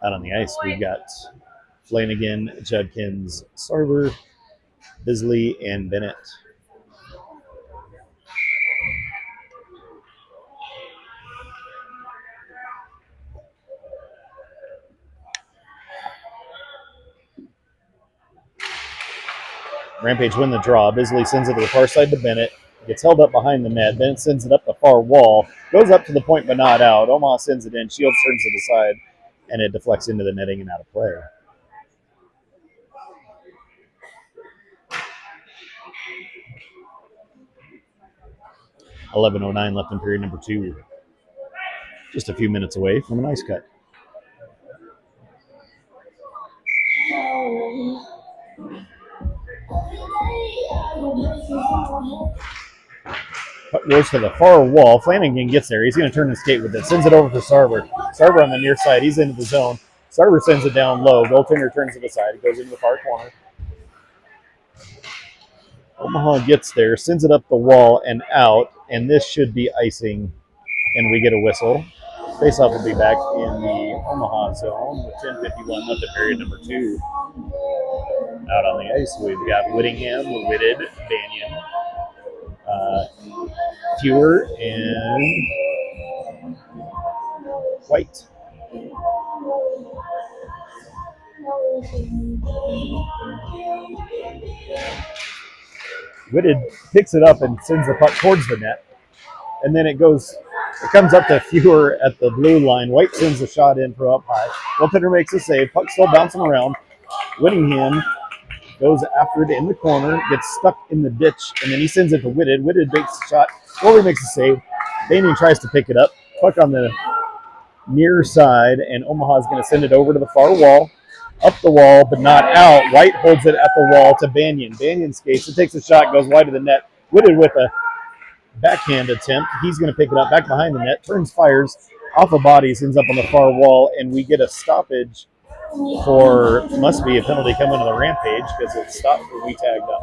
Out on the ice, we've got Flanagan, Judkins, Sarver, Bisley, and Bennett. Rampage win the draw. Bisley sends it to the far side to Bennett. Gets held up behind the net. Bennett sends it up the far wall. Goes up to the point but not out. Omaha sends it in. Shields turns to the side. And it deflects into the netting and out of play. $11:09 left in period number 2. Just a few minutes away from an ice cut. Puck goes to the far wall. Flanagan gets there. He's going to turn and skate with it. Sends it over to Sarver. Sarver on the near side. He's into the zone. Sarver sends it down low. Goaltender turns to the side. It goes into the far corner. Omaha gets there. Sends it up the wall and out. And this should be icing. And we get a whistle. Faceoff will be back in the Omaha zone with 10:51 left in period number 2. Out on the ice, we've got Whittingham, Whitted, Banyan, Fewer, and White. Whitted picks it up and sends the puck towards the net. And then it comes up to Fewer at the blue line. White sends the shot in from up high. Goaltender makes a save. Puck still bouncing around. Whittingham goes after it in the corner, gets stuck in the ditch, and then he sends it to Whitted. Whitted makes a shot. Goalie makes a save. Banyan tries to pick it up. Puck on the near side, and Omaha's going to send it over to the far wall. Up the wall, but not out. White holds it at the wall to Banyan. Banyan skates. It takes a shot, goes wide of the net. Whitted with a backhand attempt. He's going to pick it up back behind the net. Turns, fires off a body, ends up on the far wall, and we get a stoppage must be a penalty coming to the Rampage because it stopped when we tagged up.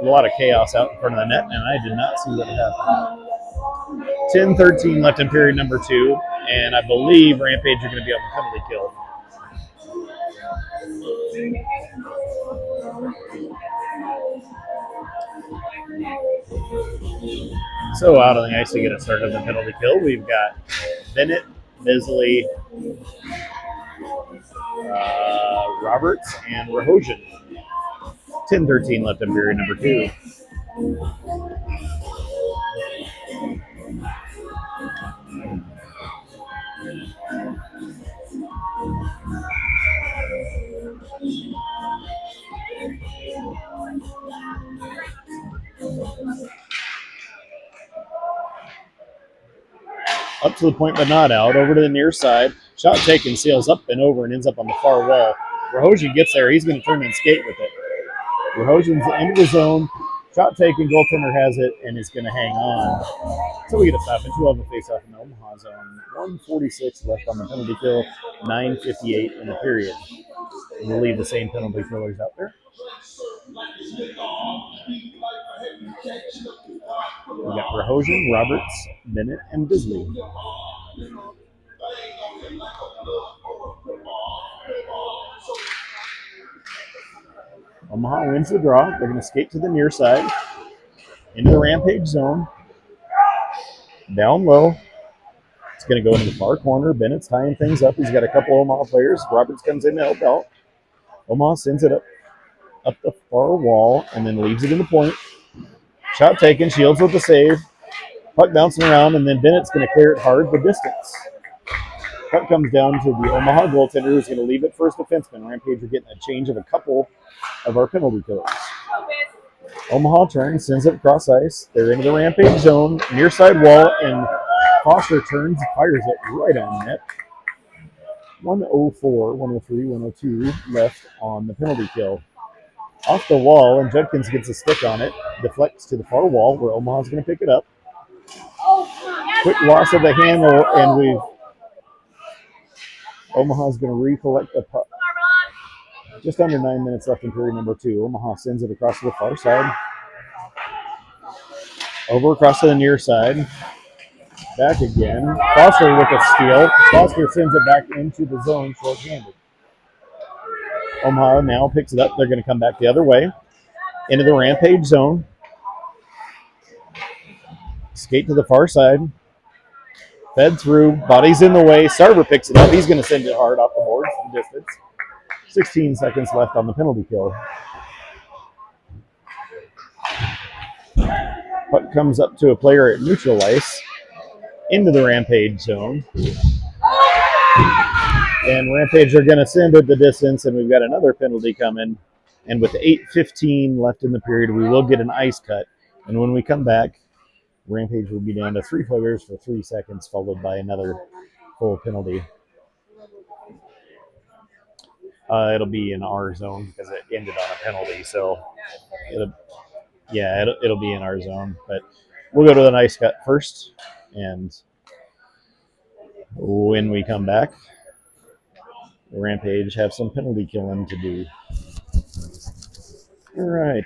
A lot of chaos out in front of the net, and I did not see what happened. 10:13 left in period number 2, and I believe Rampage are going to be on the penalty kill. So out on the ice to get it started on the penalty kill, we've got Bennett, Bisley, Roberts, and Rahojan. 10:13 left in period number 2. Up to the point, but not out. Over to the near side. Shot taken, sails up and over and ends up on the far wall. Rahojan gets there. He's going to turn and skate with it. Rahojan's into the zone. Shot taken, goaltender has it, and is going to hang on. So we get a stop, and 12 a face off in the Omaha zone. 1:46 left on the penalty kill. 9:58 in the period. And we'll leave the same penalty killers out there. We got Rahojan, Roberts, Bennett, and Bisley. Omaha wins the draw. They're going to skate to the near side, into the Rampage zone, down low. It's going to go into the far corner. Bennett's tying things up. He's got a couple Omaha players. Roberts comes in to help out. Omaha sends it up the far wall and then leaves it in the point. Shot taken. Shields with the save. Puck bouncing around, and then Bennett's going to clear it hard the distance. Puck comes down to the Omaha goaltender, who's going to leave it for his defenseman. Rampage are getting a change of a couple of our penalty killers. Omaha turns, sends it across ice. They're into the Rampage zone, near side wall, and Foster turns, fires it right on net. 104, 103, 102 left on the penalty kill. Off the wall, and Judkins gets a stick on it, deflects to the far wall where Omaha's going to pick it up. Quick loss of the handle, and Omaha's going to recollect the puck. Just under 9 minutes left in period number 2. Omaha sends it across to the far side. Over across to the near side. Back again. Foster with a steal. Foster sends it back into the zone short-handed. Omaha now picks it up. They're going to come back the other way. Into the Rampage zone. Skate to the far side. Fed through. Body's in the way. Sarver picks it up. He's going to send it hard off the boards from distance. 16 seconds left on the penalty kill. Puck comes up to a player at neutral ice. Into the Rampage zone. And Rampage are going to send it the distance, and we've got another penalty coming. And with 8:15 left in the period, we will get an ice cut. And when we come back, Rampage will be down to 3 players for 3 seconds, followed by another full penalty. It'll be in our zone because it ended on a penalty. So, it'll be in our zone. But we'll go to the ice cut first. And when we come back, the Rampage have some penalty killing to do. All right.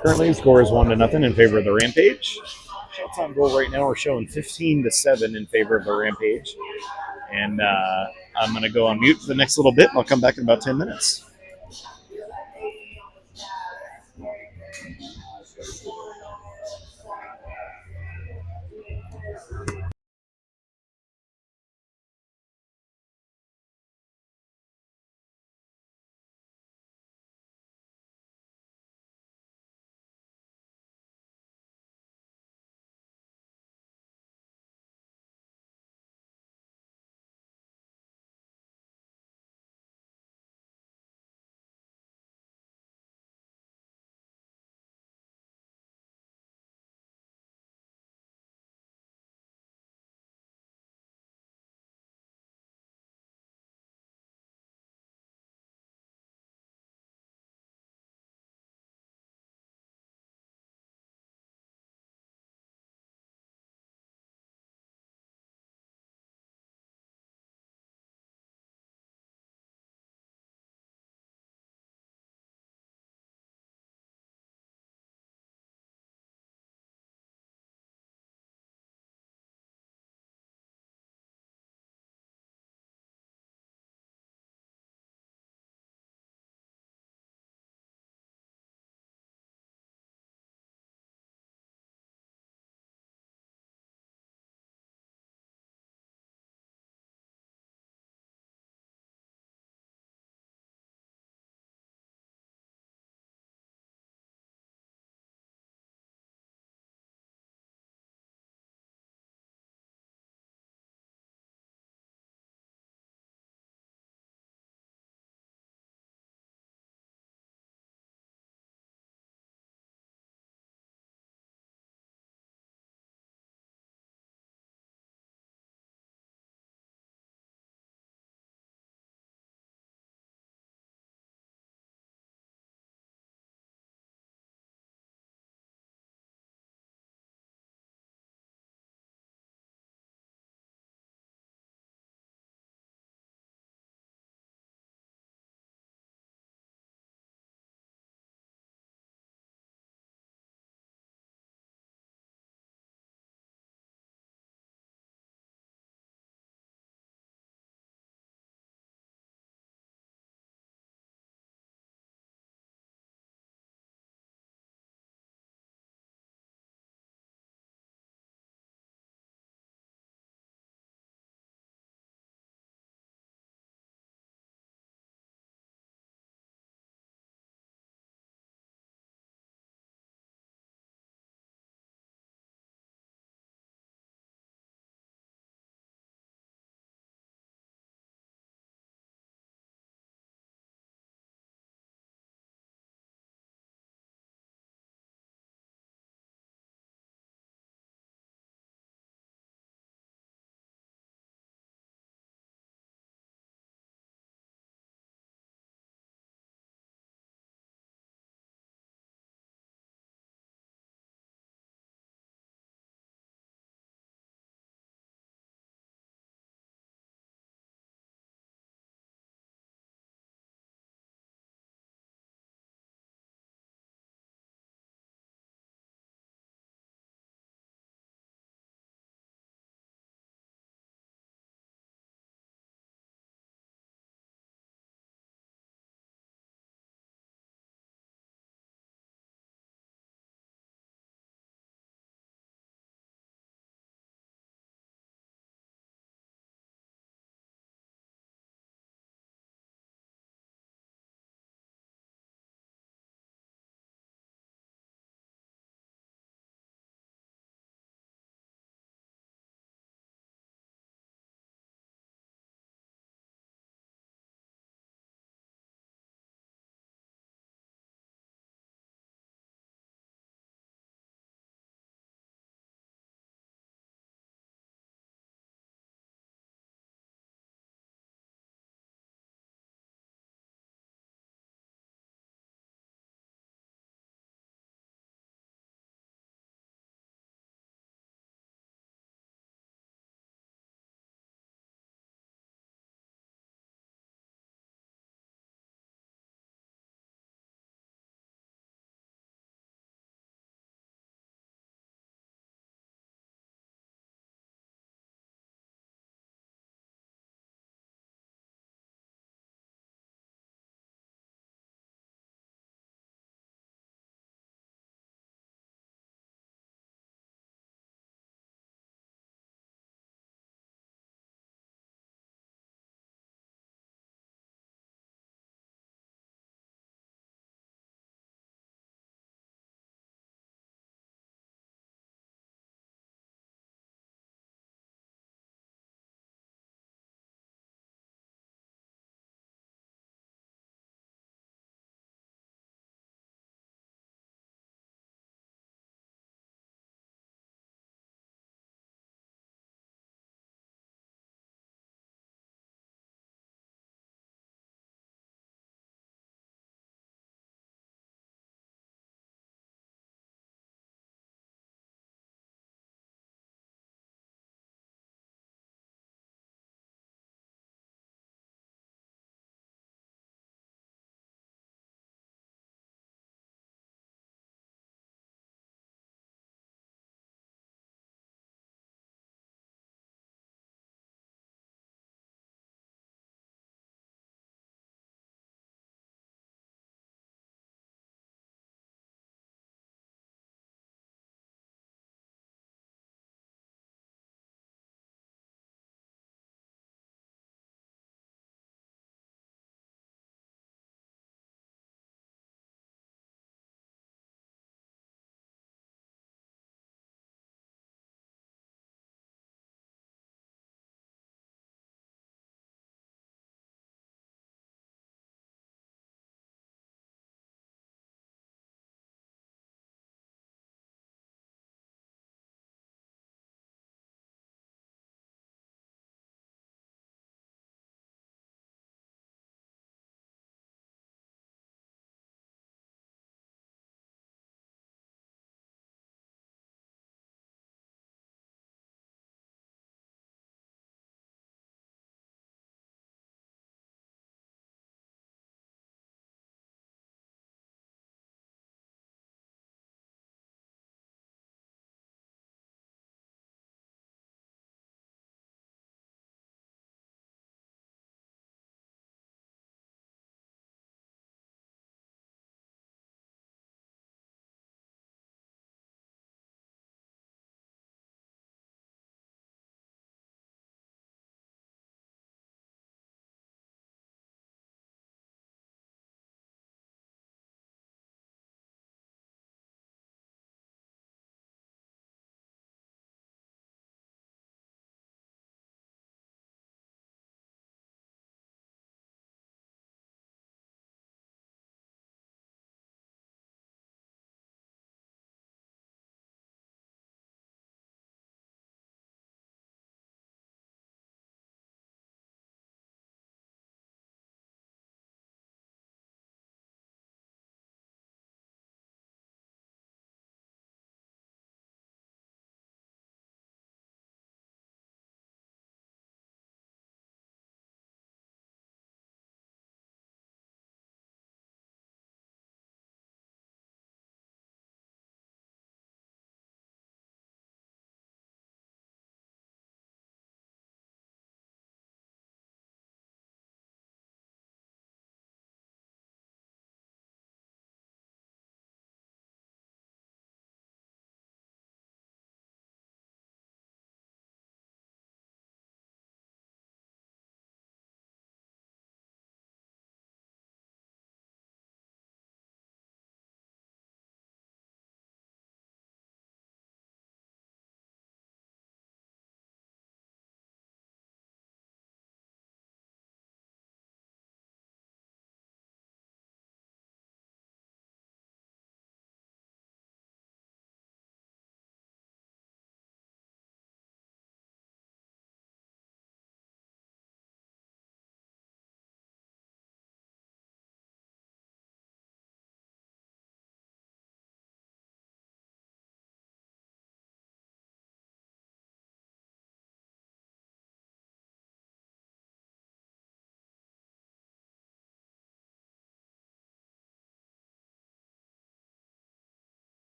Currently, the score is 1-0 in favor of the Rampage. Shots on goal right now are showing 15-7 in favor of the Rampage. And I'm going to go on mute for the next little bit, and I'll come back in about 10 minutes.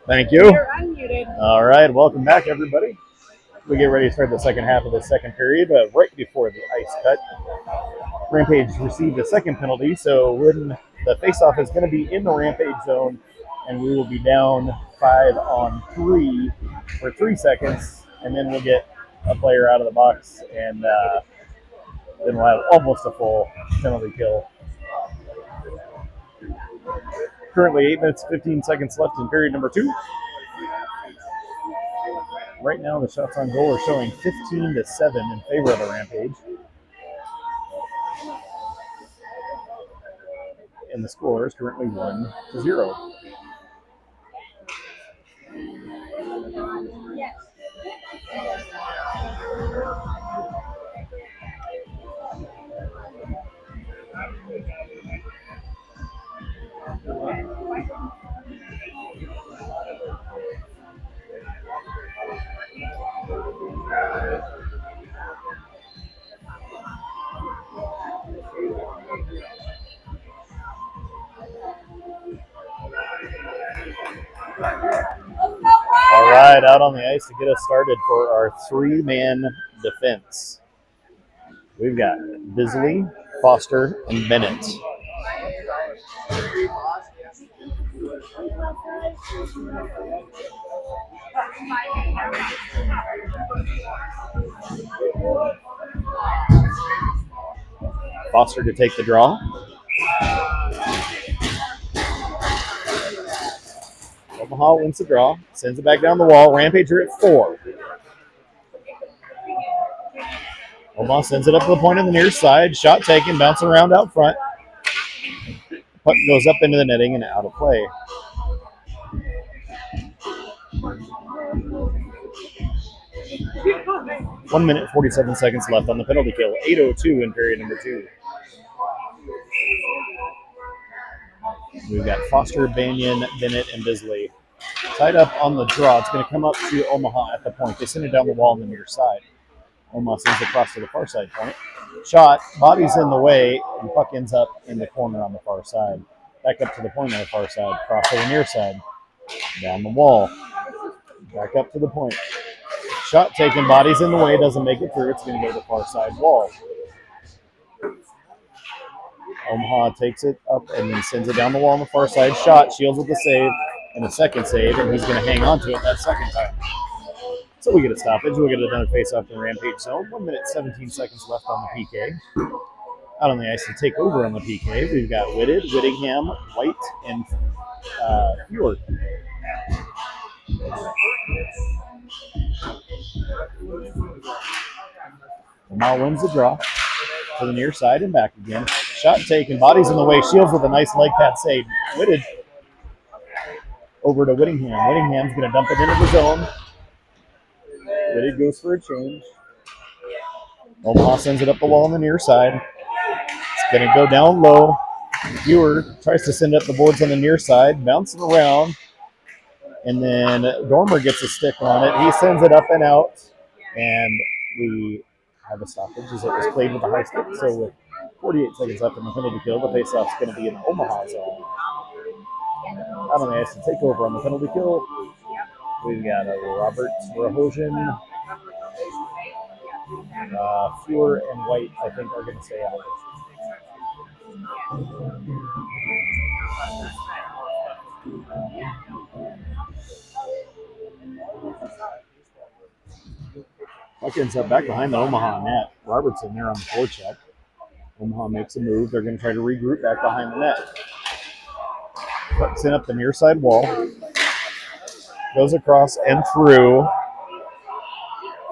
Thank you. You're unmuted. All right, welcome back, everybody. We get ready to start the second half of the second period, right before the ice cut. Rampage received a second penalty, so when the faceoff is going to be in the Rampage zone, and we will be down 5-on-3 for 3 seconds, and then we'll get a player out of the box, and then we'll have almost a full penalty kill. Currently 8 minutes, 15 seconds left in period number 2. Right now, the shots on goal are showing 15-7 in favor of the Rampage. And the score is currently 1-0. All right, out on the ice to get us started for our 3-man defense. We've got Bisley, Foster, and Bennett. Foster to take the draw. Omaha wins the draw, sends it back down the wall. Rampage are at 4. Omaha sends it up to the point on the near side. Shot taken, bouncing around out front. Puck goes up into the netting and out of play. One minute, 47 seconds left on the penalty kill. 8:02 in period number 2. We've got Foster, Banyan, Bennett, and Bisley. Tied up on the draw. It's going to come up to Omaha at the point. They send it down the wall on the near side. Omaha sends it across to the far side point. Shot, body's in the way, and puck ends up in the corner on the far side. Back up to the point on the far side. Cross to the near side. Down the wall. Back up to the point. Shot taken, body's in the way, doesn't make it through. It's going to go to the far side wall. Omaha takes it up and then sends it down the wall on the far side. Shot, shields with the save, and a second save, and he's going to hang on to it that second time. So we get a stoppage. We'll get another face-off in the Rampage zone. 1 minute, 17 seconds left on the PK. Out on the ice to take over on the PK, we've got Whitted, Whittingham, White, and Fjord. Omaha wins the draw to the near side and back again. Shot taken, body's in the way, shields with a nice leg pad save. Whitted over to Whittingham. Whittingham's going to dump it into the zone. Whitted goes for a change. Omaha sends it up the wall on the near side. It's going to go down low. Fjord tries to send up the boards on the near side, bouncing around. And then Dormer gets a stick on it. He sends it up and out. And we have a stoppage as it was played with a high stick. So with 48 seconds left in the penalty kill, the faceoff's going to be in the Omaha zone. Out on the ice to take over on the penalty kill. We've got Roberts, Rahojan, Fjord, and White, I think, are going to stay out. Puck ends up back behind the Omaha net. Roberts in there on the forecheck. Omaha makes a move. They're going to try to regroup back behind the net. Puck's in up the near side wall. Goes across and through.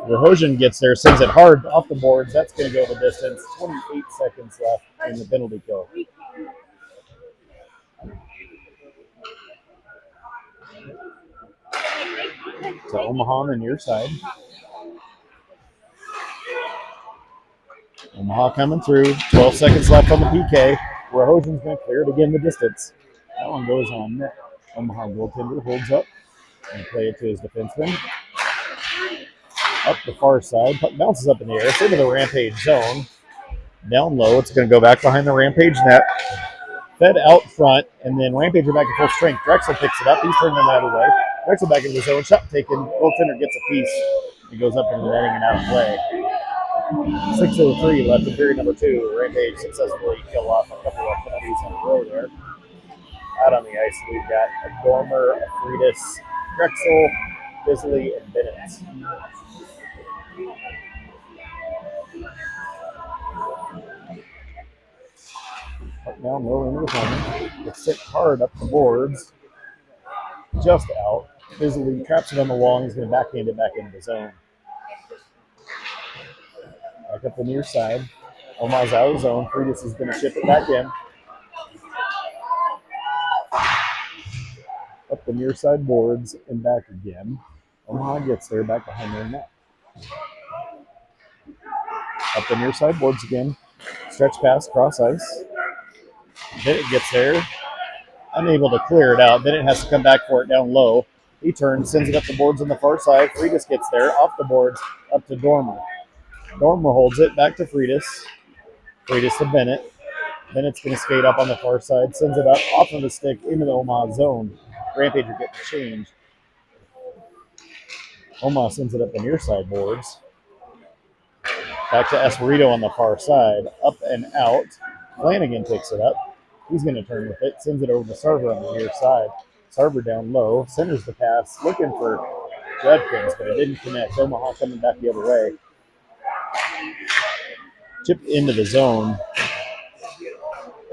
Rahojan gets there, sends it hard off the boards. That's going to go the distance. 28 seconds left in the penalty kill. So Omaha on the near side. Omaha coming through. 12 seconds left on the PK. Rahojan's going to clear it again the distance. That one goes on net. Omaha goaltender holds up and play it to his defenseman. Up the far side. Puck bounces up in the air. It's into the Rampage zone. Down low. It's going to go back behind the Rampage net. Fed out front. And then Rampage are back at full strength. Drexel picks it up. He's turning them out of the way. Next it back into the zone. Shot taken. Goaltender gets a piece. It goes up into the netting and out of play. 6:03 left in period number 2. Rampage successfully kill off a couple of penalties in a row there. Out on the ice, we've got a Dormer, a Freitas, Drexel, Bisley, and Bennett. Up down low into the corner. It's hit hard up the boards. Just out. Bisley traps it on the wall and he's going to backhand it back into the zone. Back up the near side. Omaha's out of zone. Freitas is going to chip it back in. Up the near side boards and back again. Omaha gets there, back behind their net. Up the near side boards again. Stretch pass, cross ice. Bennett gets there. Unable to clear it out. Bennett has to come back for it down low. He turns, sends it up the boards on the far side. Freitas gets there, off the boards, up to Dormer. Dormer holds it, back to Freitas. Freitas to Bennett. Bennett's going to skate up on the far side, sends it up, off of the stick, into the Omaha zone. Rampage will get the change. Omaha sends it up the near side boards. Back to Esperito on the far side. Up and out. Flanagan picks it up. He's going to turn with it. Sends it over to Sarver on the near side. Sarver down low. Centers the pass. Looking for Judkins, but it didn't connect. Omaha coming back the other way. Chip into the zone.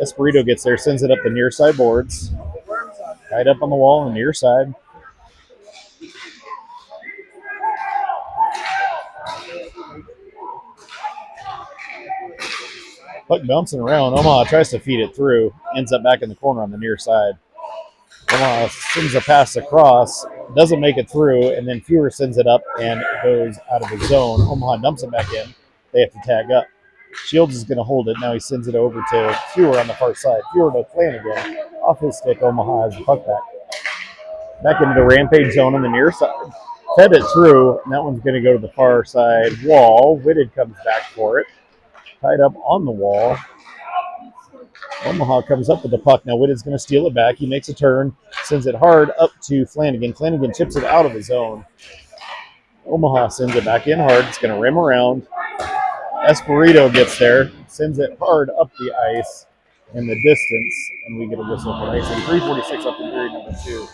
Esperito gets there. Sends it up the near side boards. Tied up on the wall on the near side. Puck bouncing around. Omaha tries to feed it through. Ends up back in the corner on the near side. Omaha sends a pass across. Doesn't make it through. And then Fewer sends it up and it goes out of the zone. Omaha dumps it back in. They have to tag up. Shields is going to hold it. Now he sends it over to Fewer on the far side. Fewer to Flanagan. Off his stick, Omaha has the puck back. Back into the Rampage zone on the near side. Fed it through, and that one's going to go to the far side wall. Whitted comes back for it. Tied up on the wall. Omaha comes up with the puck. Now Whitted's going to steal it back. He makes a turn, sends it hard up to Flanagan. Flanagan chips it out of the zone. Omaha sends it back in hard. It's going to rim around. Esperito gets there, sends it hard up the ice in the distance, and we get a whistle for icing. 3:46 up in period number 2.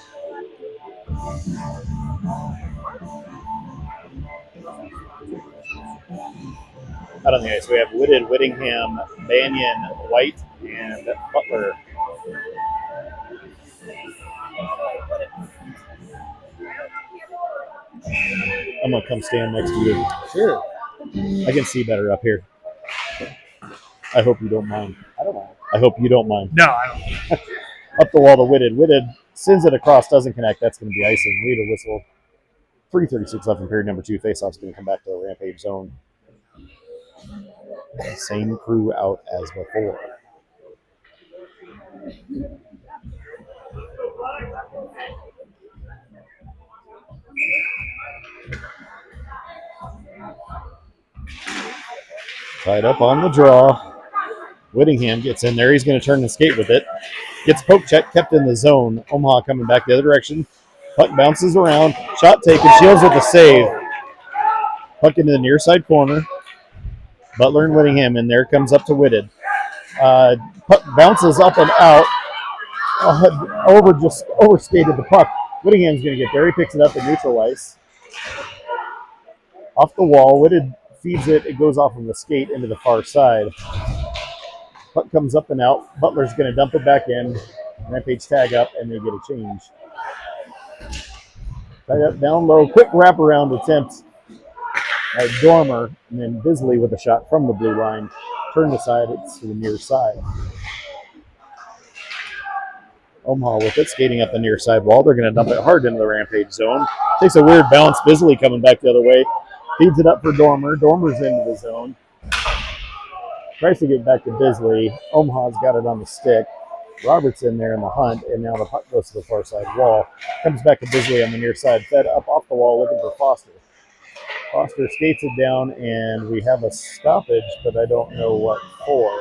Out on the ice, we have Whitted, Whittingham, Banyan, White, and Butler. I'm going to come stand next to you. Sure. I can see better up here. I hope you don't mind. I don't know. I hope you don't mind. No, I don't. Up the wall to Whitted. Whitted sends it across, doesn't connect. That's going to be icing. Lead a whistle. 3:36 left in period number 2. Faceoff's going to come back to the Rampage zone. Same crew out as before. Tied up on the draw. Whittingham gets in there. He's going to turn and skate with it. Gets poke check, kept in the zone. Omaha coming back the other direction. Puck bounces around. Shot taken. Shields with the save. Puck into the near side corner. Butler and Whittingham in there. Comes up to Whitted. Puck bounces up and out. Overskated the puck. Whittingham's going to get there. He picks it up and neutral ice. Off the wall. Whitted feeds it. It goes off of the skate into the far side. Puck comes up and out. Butler's going to dump it back in. Rampage tag up, and they get a change. Tied up down low. Quick wraparound attempt by Dormer, and then Bisley with a shot from the blue line. Turn aside, it's to the near side. Omaha with it, skating up the near side wall. They're going to dump it hard into the Rampage zone. Takes a weird bounce. Bisley coming back the other way. Feeds it up for Dormer. Dormer's into the zone. Tries to get back to Bisley. Omaha's got it on the stick. Roberts in there in the hunt, and now the puck goes to the far side wall. Comes back to Bisley on the near side. Fed up off the wall, looking for Foster. Foster skates it down, and we have a stoppage, but I don't know what for.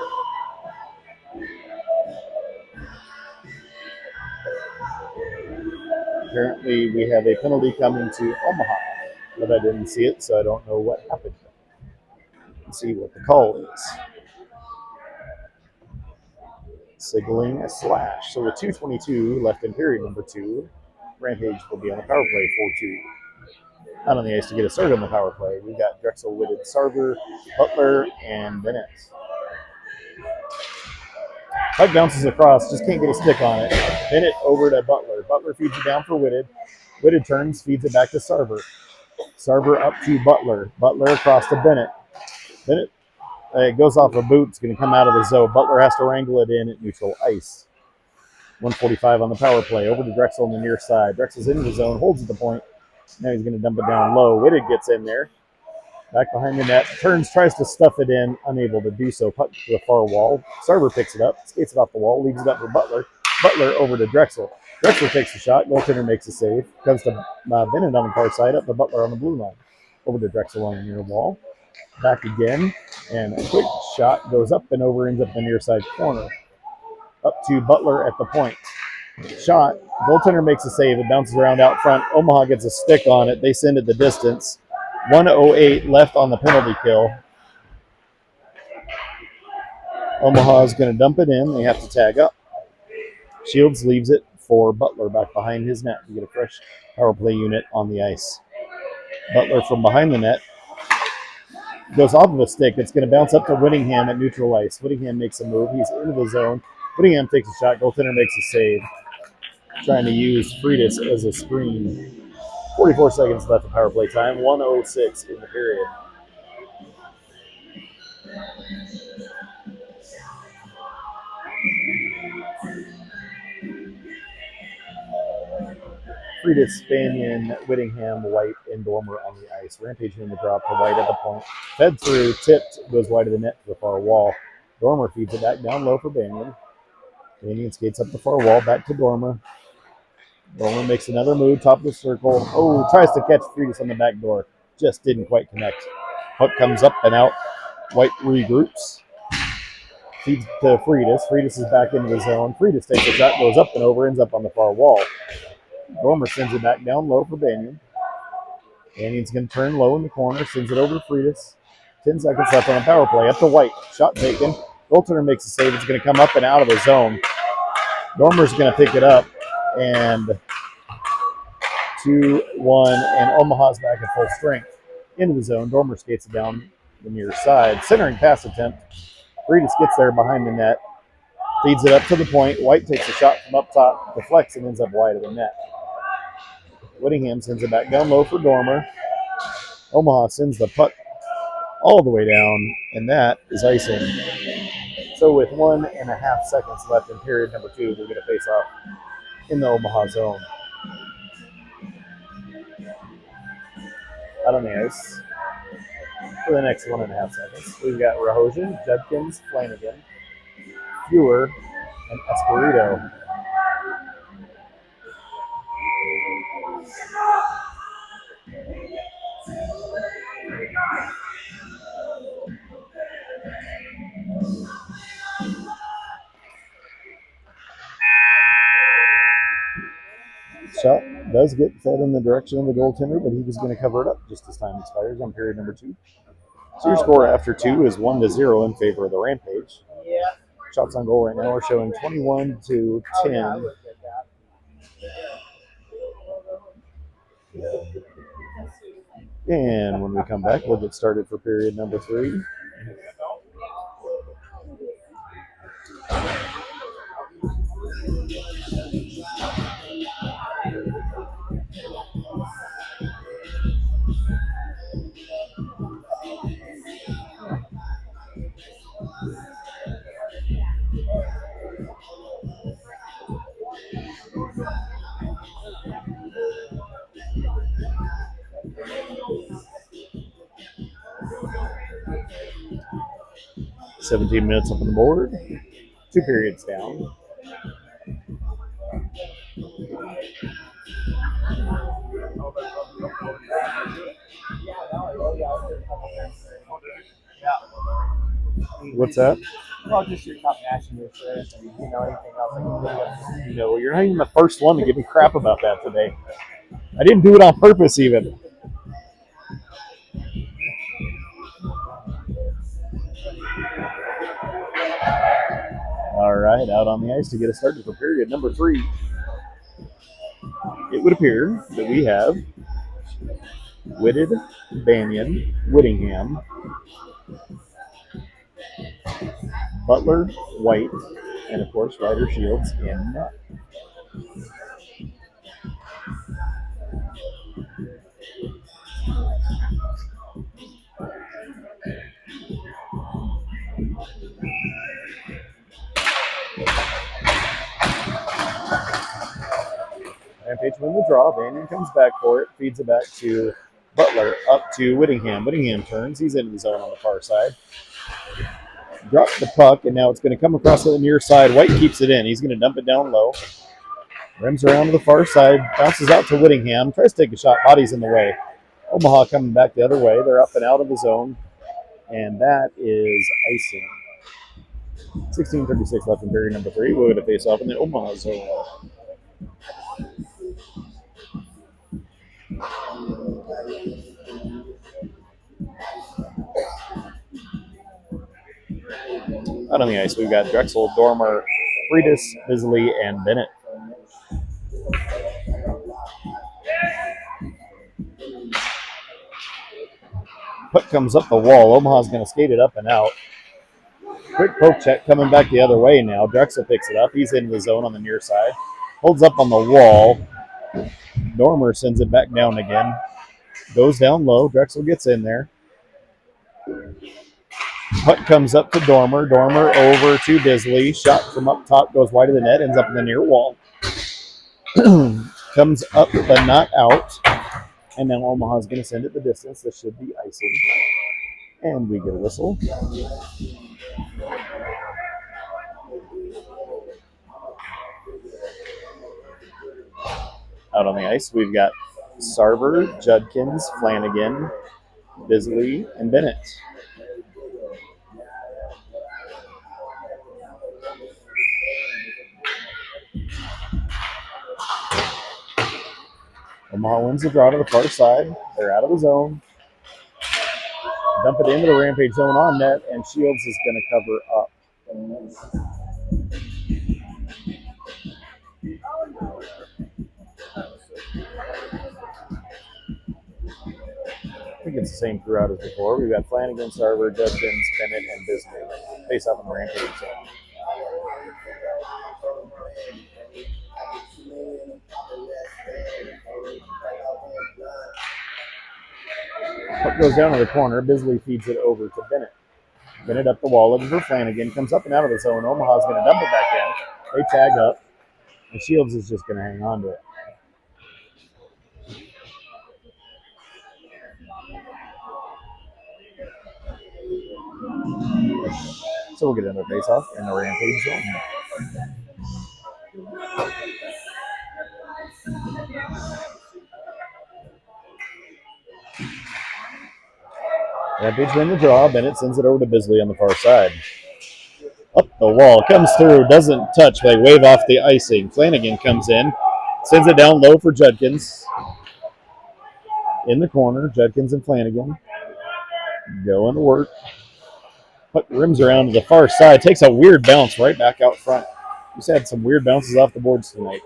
apparently we have a penalty coming to Omaha, but I didn't see it, so I don't know what happened. Let's see what the call is. Signaling a slash. So with 2:22 left in period number 2, Rampage will be on the power play 4-2. Out on the ice to get a start on the power play. We've got Drexel, Whitted, Sarver, Butler, and Bennett. Puck bounces across, just can't get a stick on it. Bennett over to Butler. Butler feeds it down for Whitted. Whitted turns, feeds it back to Sarver. Sarver up to Butler. Butler across to Bennett. Bennett it goes off a boot. It's going to come out of the zone. Butler has to wrangle it in at neutral ice. 1:45 on the power play. Over to Drexel on the near side. Drexel's into the zone, holds at the point. Now he's going to dump it down low. Whitted gets in there. Back behind the net. Turns, tries to stuff it in. Unable to do so. Puck to the far wall. Sarver picks it up. Skates it off the wall. Leaves it up for Butler. Butler over to Drexel. Drexel takes the shot. Goaltender makes a save. Comes to Bennett on the far side. Up to Butler on the blue line. Over to Drexel on the near wall. Back again. And a quick shot goes up and over. Ends up in the near side corner. Up to Butler at the point. Shot. Goaltender makes a save. It bounces around out front. Omaha gets a stick on it. They send it the distance. 1:08 left on the penalty kill. Omaha is going to dump it in. They have to tag up. Shields leaves it for Butler back behind his net to get a fresh power play unit on the ice. Butler from behind the net goes off of a stick. It's going to bounce up to Whittingham at neutral ice. Whittingham makes a move. He's into the zone. Whittingham takes a shot. Goaltender makes a save. Trying to use Freitas as a screen. 44 seconds left of power play time. 1:06 in the period. Freitas, Spanian, Whittingham, White, and Dormer on the ice. Rampage in the drop to White at the point. Fed through, tipped, goes wide of the net to the far wall. Dormer feeds it back down low for Banion. Banion skates up the far wall, back to Dormer. Dormer makes another move, top of the circle. Oh, tries to catch Freitas on the back door. Just didn't quite connect. Puck comes up and out. White regroups. Feeds to Freitas. Freitas is back into the zone. Freitas takes a shot, goes up and over, ends up on the far wall. Dormer sends it back down low for Banion. Banion's going to turn low in the corner, sends it over to Freitas. 10 seconds left on the power play. Up to White. Shot taken. Goaltender makes a save. It's going to come up and out of the zone. Dormer's going to pick it up. And 2-1, and Omaha's back at full strength. Into the zone. Dormer skates it down the near side. Centering pass attempt. Freitas gets there behind the net. Feeds it up to the point. White takes a shot from up top. Deflects and ends up wide of the net. Whittingham sends it back down low for Dormer. Omaha sends the puck all the way down, and that is icing. So with 1.5 seconds left in period number 2, we're going to face off in the Omaha zone. Out on the ice for the next 1.5 seconds, we've got Rahojian, Judkins, Flanagan, Fewer, and Espirito. Shot does get fed in the direction of the goaltender, but he was going to cover it up just as time expires on period number 2. So your score after 2 is 1-0 in favor of the Rampage. Shots on goal right now are showing 21-10. And when we come back, we'll get started for period number 3. $17 minutes up on the board. 2 periods down. What's that? Well, just you're not matching your shirt and anything else I can think of. No, you're not even the first one to give me crap about that today. I didn't do it on purpose even. All right, out on the ice to get us started for period number 3. It would appear that we have Whitted, Banyan, Whittingham, Butler, White, and of course Ryder Shields in net. Rampage win the draw. Banyan comes back for it, feeds it back to Butler, up to Whittingham. Whittingham turns. He's into the zone on the far side. Drops the puck, and now it's going to come across to the near side. White keeps it in. He's going to dump it down low. Rims around to the far side, bounces out to Whittingham, tries to take a shot, body's in the way. Omaha coming back the other way. They're up and out of the zone, and that is icing. 16:36 left in period number 3. We're going to face off in the Omaha zone. Out on the ice, we've got Drexel, Dormer, Friedis, Bisley, and Bennett. Puck comes up the wall. Omaha's going to skate it up and out. Quick poke check coming back the other way now. Drexel picks it up. He's into the zone on the near side. Holds up on the wall. Dormer sends it back down again. Goes down low. Drexel gets in there. Puck comes up to Dormer. Dormer over to Bisley. Shot from up top goes wide of the net. Ends up in the near wall. Comes up but not out. And now Omaha's going to send it the distance. This should be icing. And we get a whistle. Out on the ice, we've got Sarver, Judkins, Flanagan, Bisley, and Bennett. Omaha wins the draw to the far side. They're out of the zone. Dump it into the Rampage zone on net, and Shields is going to cover up. I think it's the same throughout as before. We've got Flanagan, Sarver, Judkins, Bennett, and Bisley. Face off in the Rampage zone. Puck goes down to the corner. Bisley feeds it over to Bennett. Bennett up the wall, looking for Flanagan. Comes up and out of the zone. Omaha's going to dump it back in. They tag up. And Shields is just going to hang on to it. So we'll get another face-off in the Rampage zone. Rampage win the draw. Bennett sends it over to Bisley on the far side. Up the wall. Comes through. Doesn't touch. They wave off the icing. Flanagan comes in. Sends it down low for Judkins. In the corner. Judkins and Flanagan. Going to work. Puck rims around to the far side. Takes a weird bounce right back out front. He's had some weird bounces off the boards tonight.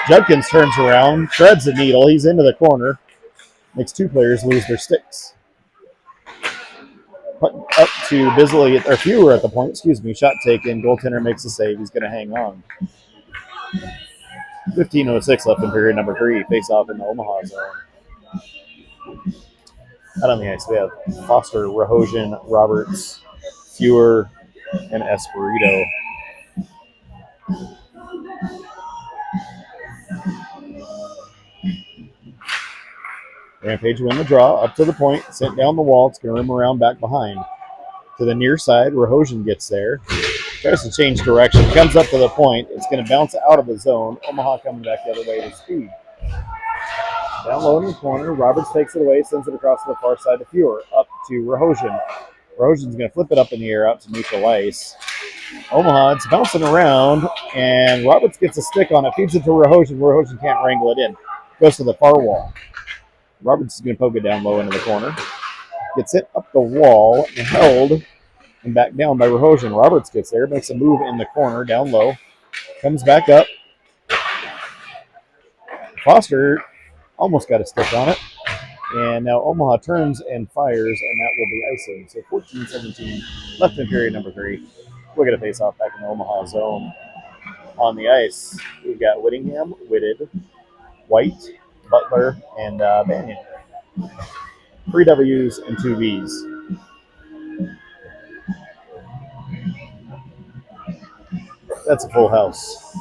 Judkins turns around. Threads the needle. He's into the corner. Makes two players lose their sticks. Puck up to Bisley, or fewer at the point, excuse me. Shot taken. Goaltender makes a save. He's going to hang on. 15:06 left in period number 3. Face off in the Omaha zone. Out on the ice, we have Foster, Rahosian, Roberts, Fewer, and Espirito. Rampage win the draw, up to the point, sent down the wall. It's going to rim around back behind. To the near side, Rahosian gets there. Tries to change direction, comes up to the point. It's going to bounce out of the zone. Omaha coming back the other way to speed. Down low in the corner, Roberts takes it away, sends it across to the far side to Fewer. Up to Rahosian. Rojan's going to flip it up in the air out to neutral ice. Omaha, it's bouncing around, and Roberts gets a stick on it, feeds it to Rahojan. Rahojan can't wrangle it in. Goes to the far wall. Roberts is going to poke it down low into the corner. Gets it up the wall and held and back down by Rahojan. Roberts gets there, makes a move in the corner, down low. Comes back up. Foster almost got a stick on it. And now Omaha turns and fires, and that will be icing. So 14-17, left in period number 3. We're going to face off back in the Omaha zone. On the ice, we've got Whittingham, Whitted, White, Butler, and Banyan. 3 W's and 2 V's. That's a full house.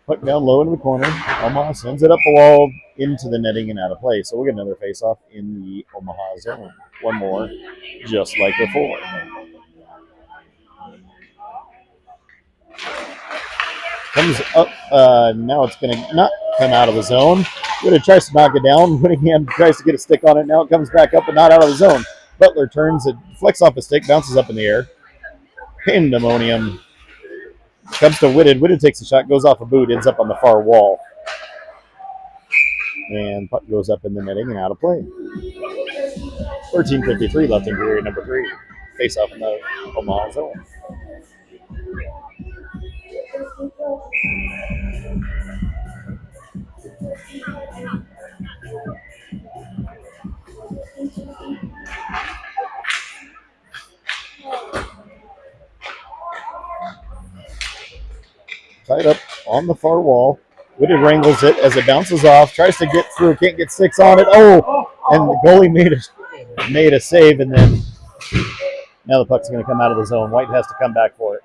Puck down low into the corner. Omaha sends it up the wall into the netting and out of play. So we'll get another face-off in the Omaha zone. One more, just like before. Comes up. Now it's going to not come out of the zone. Whitted tries to knock it down. Whittingham tries to get a stick on it. Now it comes back up, but not out of the zone. Butler turns it, flicks off a stick, bounces up in the air. Pandemonium. Comes to Whitted. Whitted takes a shot, goes off a boot, ends up on the far wall. And puck goes up in the netting and out of play. 13:53 left in period number 3. Face off in the Omaha zone. Tied up on the far wall. Whitted wrangles it as it bounces off, tries to get through, can't get sticks on it. Oh, and the goalie made a save, and then now the puck's going to come out of the zone. White has to come back for it.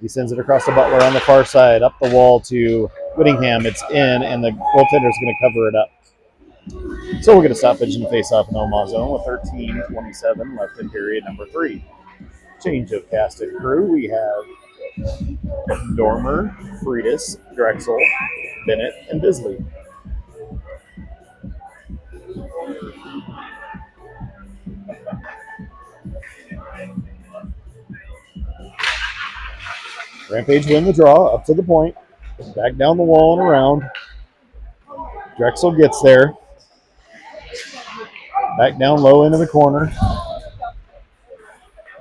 He sends it across the Butler on the far side, up the wall to Whittingham. It's in, and the goaltender's going to cover it up. So we're going to stoppage and face off in the Omaha zone with 13:27 left in period number 3. Change of cast and crew. We have Dormer, Freitas, Drexel, Bennett, and Bisley. Rampage win the draw, up to the point. Back down the wall and around. Drexel gets there. Back down low into the corner.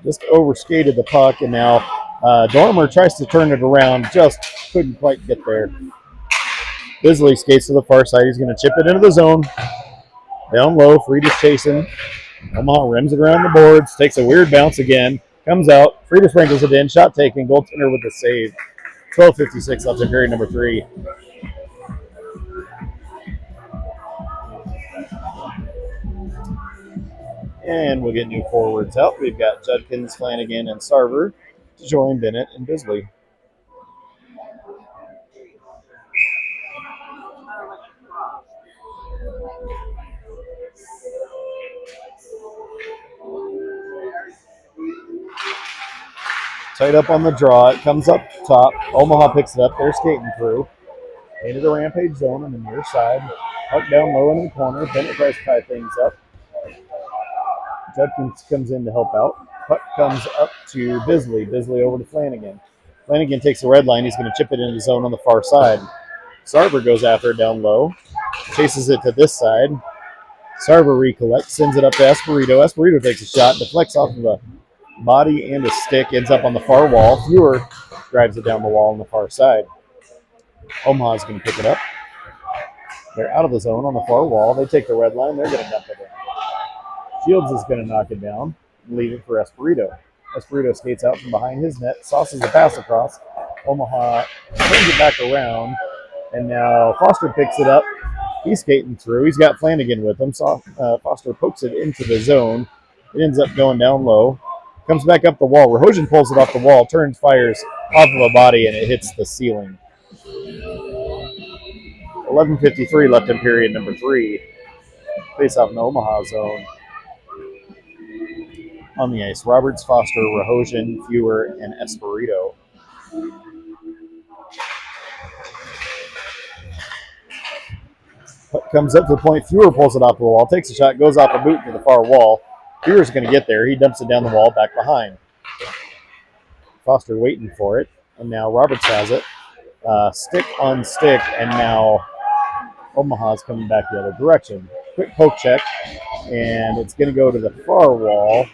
Just overskated the puck, and now Dormer tries to turn it around, just couldn't quite get there. Bisley skates to the far side. He's going to chip it into the zone. Down low, Freitas chasing. Omaha rims it around the boards, takes a weird bounce again, comes out. Freitas wrangles it in, shot taken, goaltender with the save. 12:56 left in period number 3. And we'll get new forwards out. We've got Judkins, Flanagan, and Sarver to join Bennett and Bisley. Tied up on the draw. It comes up top. Omaha picks it up. They're skating through. Into the Rampage zone on the near side. Puck down low in the corner. Bennett tries to tie things up. Judkins comes in to help out. Puck comes up to Bisley. Bisley over to Flanagan. Flanagan takes the red line. He's going to chip it into the zone on the far side. Sarver goes after it down low. Chases it to this side. Sarver recollects. Sends it up to Esperito. Esperito takes a shot. Deflects off of a body and a stick. Ends up on the far wall. Fewer drives it down the wall on the far side. Omaha's going to pick it up. They're out of the zone on the far wall. They take the red line. They're going to dump it in. Shields is going to knock it down and leave it for Esperito. Esperito skates out from behind his net, sauces the pass across. Omaha turns it back around, and now Foster picks it up. He's skating through. He's got Flanagan with him. So, Foster pokes it into the zone. It ends up going down low. Comes back up the wall. Rahojan pulls it off the wall, turns, fires off of a body, and it hits the ceiling. 11:53 left in period number 3. Face off in the Omaha zone. On the ice, Roberts, Foster, Rahojan, Fewer, and Esperito. Puck comes up to the point. Fewer pulls it off the wall, takes a shot, goes off a boot to the far wall. Fewer's going to get there. He dumps it down the wall, back behind. Foster waiting for it, and now Roberts has it. Stick on stick, and now Omaha's coming back the other direction. Quick poke check, and it's going to go to the far wall.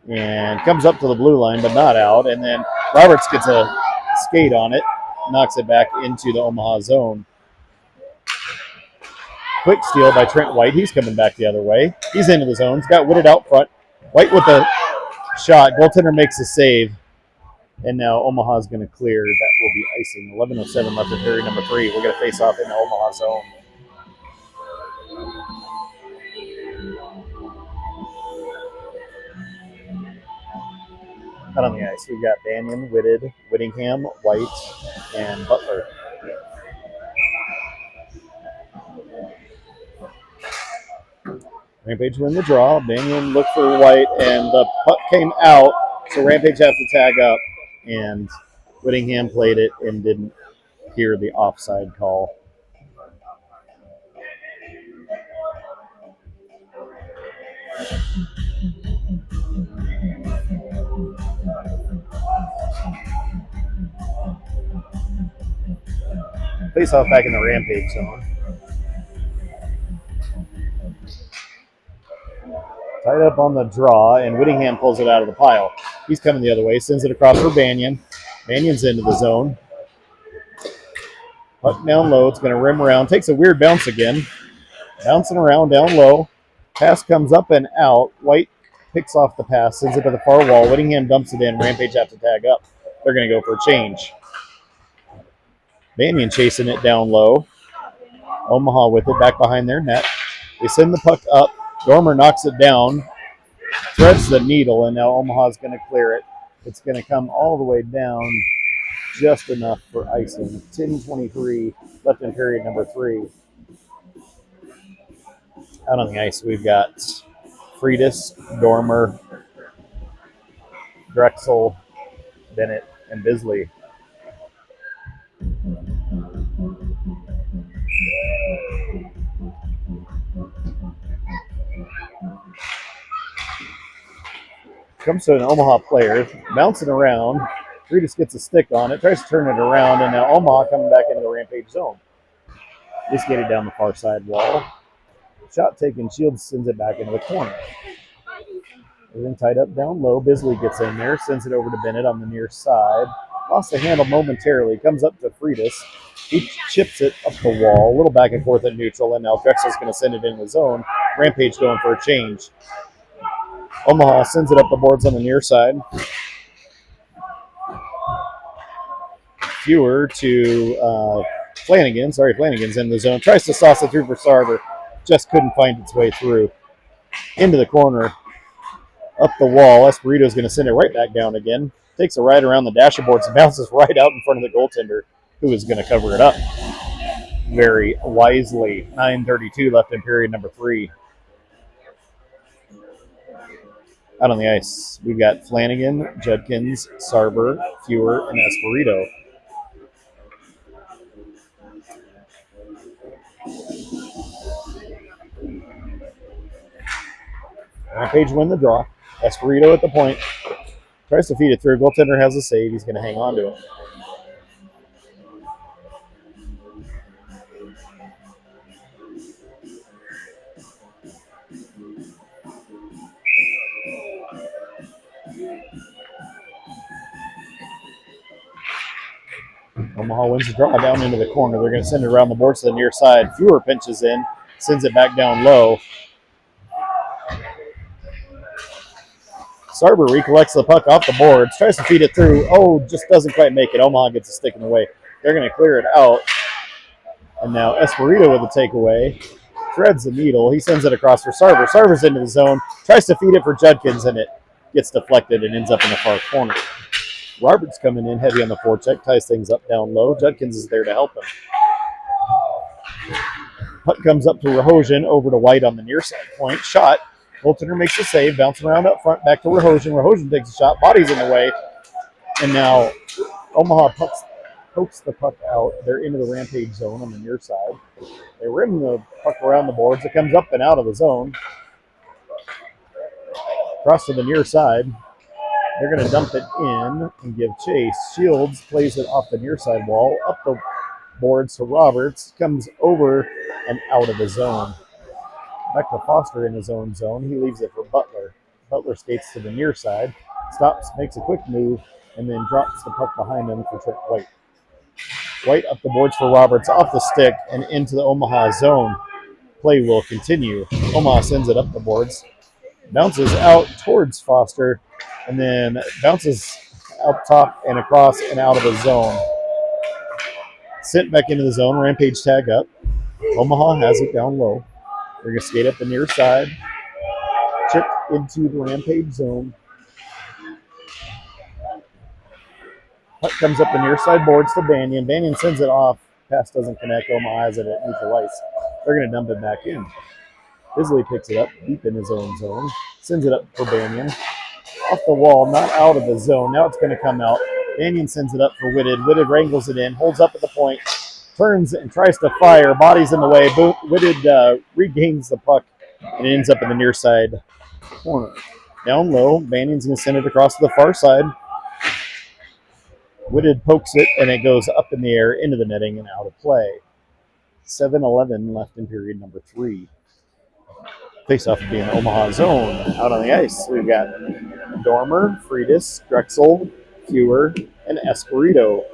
And comes up to the blue line, but not out. And then Roberts gets a skate on it, knocks it back into the Omaha zone. Quick steal by Trent White. He's coming back the other way. He's into the zone. He's got Whitted out front. White with the shot. Goaltender makes a save. And now Omaha's going to clear. That will be icing. 11:07 left in period number 3. We're going to face off in the Omaha zone. Out on the ice, we've got Banyan, Whitted, Whittingham, White, and Butler. Rampage win the draw. Banyan looked for White, and the puck came out, so Rampage has to tag up. And Whittingham played it and didn't hear the offside call. Face off back in the Rampage zone. Tied up on the draw, and Whittingham pulls it out of the pile. He's coming the other way, sends it across for Banyan. Banyan's into the zone. Puck down low, it's going to rim around. Takes a weird bounce again. Bouncing around down low. Pass comes up and out. White picks off the pass, sends it to the far wall. Whittingham dumps it in. Rampage have to tag up. They're going to go for a change. Banyan chasing it down low. Omaha with it back behind their net. They send the puck up. Dormer knocks it down, threads the needle, and now Omaha's going to clear it. It's going to come all the way down just enough for icing. 10:23 left in period number 3. Out on the ice, we've got Freitas, Dormer, Drexel, Bennett, and Bisley. Comes to an Omaha player, bouncing around. Freitas gets a stick on it, tries to turn it around, and now Omaha coming back into the Rampage zone. They skated down the far side wall. Shot taken, Shields sends it back into the corner. Everything tied up down low. Bisley gets in there, sends it over to Bennett on the near side. Lost the handle momentarily, comes up to Freitas. He chips it up the wall, a little back and forth at neutral, and now Drexel's going to send it in the zone. Rampage going for a change. Omaha sends it up the boards on the near side. Fewer to Flanagan. Sorry, Flanagan's in the zone. Tries to sauce it through for Sarver. Just couldn't find its way through. Into the corner. Up the wall. Esperito's going to send it right back down again. Takes a ride around the dasherboards and bounces right out in front of the goaltender, who is going to cover it up very wisely. 9:32 left in period number 3. Out on the ice, we've got Flanagan, Judkins, Sarber, Fewer, and Esperito. Rampage win the draw. Esperito at the point. Tries to feed it through. Goaltender has a save. He's going to hang on to it. Omaha wins the draw down into the corner. They're going to send it around the boards to the near side. Fewer pinches in, sends it back down low. Sarber recollects the puck off the boards, tries to feed it through. Oh, just doesn't quite make it. Omaha gets a stick in the way. They're going to clear it out. And now Esperito with the takeaway. Threads the needle. He sends it across for Sarver. Sarver's into the zone. Tries to feed it for Judkins, and it gets deflected and ends up in the far corner. Roberts coming in heavy on the forecheck, ties things up down low. Judkins is there to help him. Puck comes up to Rahojan, over to White on the near side point. Shot. Goaltender makes a save, bouncing around up front, back to Rahojan. Rahojan takes a shot, body's in the way. And now Omaha pokes the puck out. They're into the Rampage zone on the near side. They rim the puck around the boards. It comes up and out of the zone. Across to the near side. They're going to dump it in and give chase. Shields plays it off the near side wall, up the boards to Roberts, comes over and out of the zone. Back to Foster in his own zone. He leaves it for Butler. Butler skates to the near side, stops, makes a quick move, and then drops the puck behind him for Trent White. White up the boards for Roberts, off the stick and into the Omaha zone. Play will continue. Omaha sends it up the boards, bounces out towards Foster, and then bounces up top and across and out of the zone. Sent back into the zone. Rampage tag up. Omaha has it down low. They're going to skate up the near side. Chip into the Rampage zone. Puck comes up the near side boards to Banyan. Banyan sends it off. Pass doesn't connect. Omaha has it at neutral ice. They're going to dump it back in. Bisley picks it up deep in his own zone. Sends it up for Banyan. Off the wall, not out of the zone. Now it's going to come out. Banyan sends it up for Whitted. Whitted wrangles it in, holds up at the point, turns and tries to fire. Body's in the way. Whitted regains the puck and ends up in the near side corner. Down low, Banyan's going to send it across to the far side. Whitted pokes it, and it goes up in the air into the netting and out of play. 7-11 left in period number 3. Face-off will be in Omaha zone. Out on the ice, we've got Dormer, Friedis, Drexel, Fewer, and Esquerito.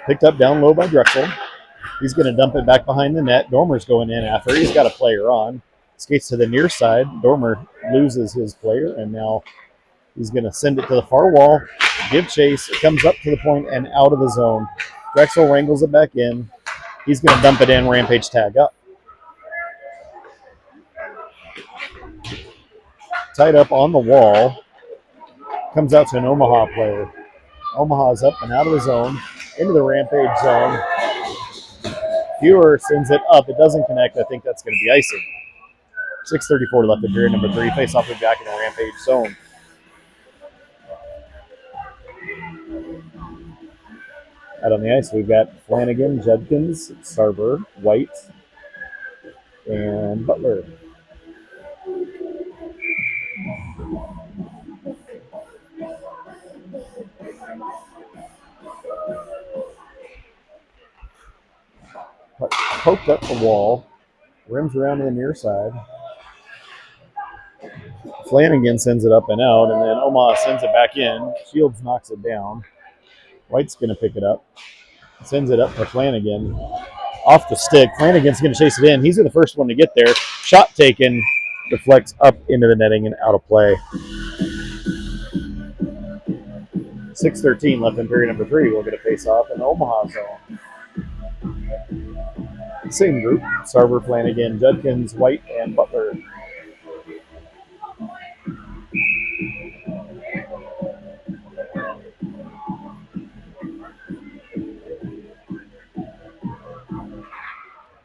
Picked up down low by Drexel. He's going to dump it back behind the net. Dormer's going in after. He's got a player on. Skates to the near side. Dormer loses his player, and now he's going to send it to the far wall, give chase. It comes up to the point and out of the zone. Drexel wrangles it back in. He's going to dump it in. Rampage tag up. Tied up on the wall. Comes out to an Omaha player. Omaha's up and out of the zone. Into the Rampage zone. Fewer sends it up. It doesn't connect. I think that's going to be icing. 6:34 left in period number 3. Face-off will be back in the Rampage zone. Out on the ice, we've got Flanagan, Judkins, Sarver, White, and Butler. Poked up the wall, rims around to the near side. Flanagan sends it up and out, and then Omaha sends it back in. Shields knocks it down. White's going to pick it up. Sends it up to Flanagan. Off the stick. Flanagan's going to chase it in. He's the first one to get there. Shot taken. Deflects up into the netting and out of play. 6:13 left in period number 3. We'll get a face-off in the Omaha zone. Same group. Sarver, Flanagan, Judkins, White, and Butler.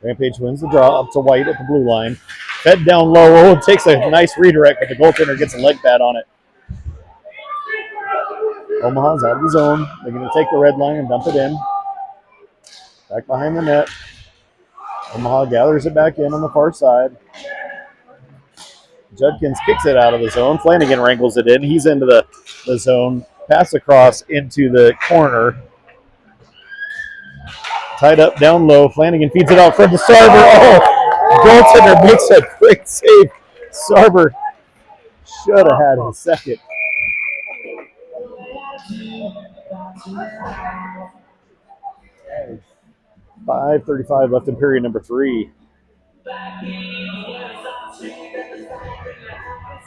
Rampage wins the draw up to White at the blue line. Fed down low. Oh, takes a nice redirect, but the goaltender gets a leg pad on it. Omaha's out of the zone. They're going to take the red line and dump it in. Back behind the net. Omaha gathers it back in on the far side. Judkins kicks it out of the zone. Flanagan wrangles it in. He's into the zone. Pass across into the corner. Tied up down low. Flanagan feeds it out front to Sarver. Oh, goaltender makes a quick save. Sarver should have had his second. .5:35 left in period number 3.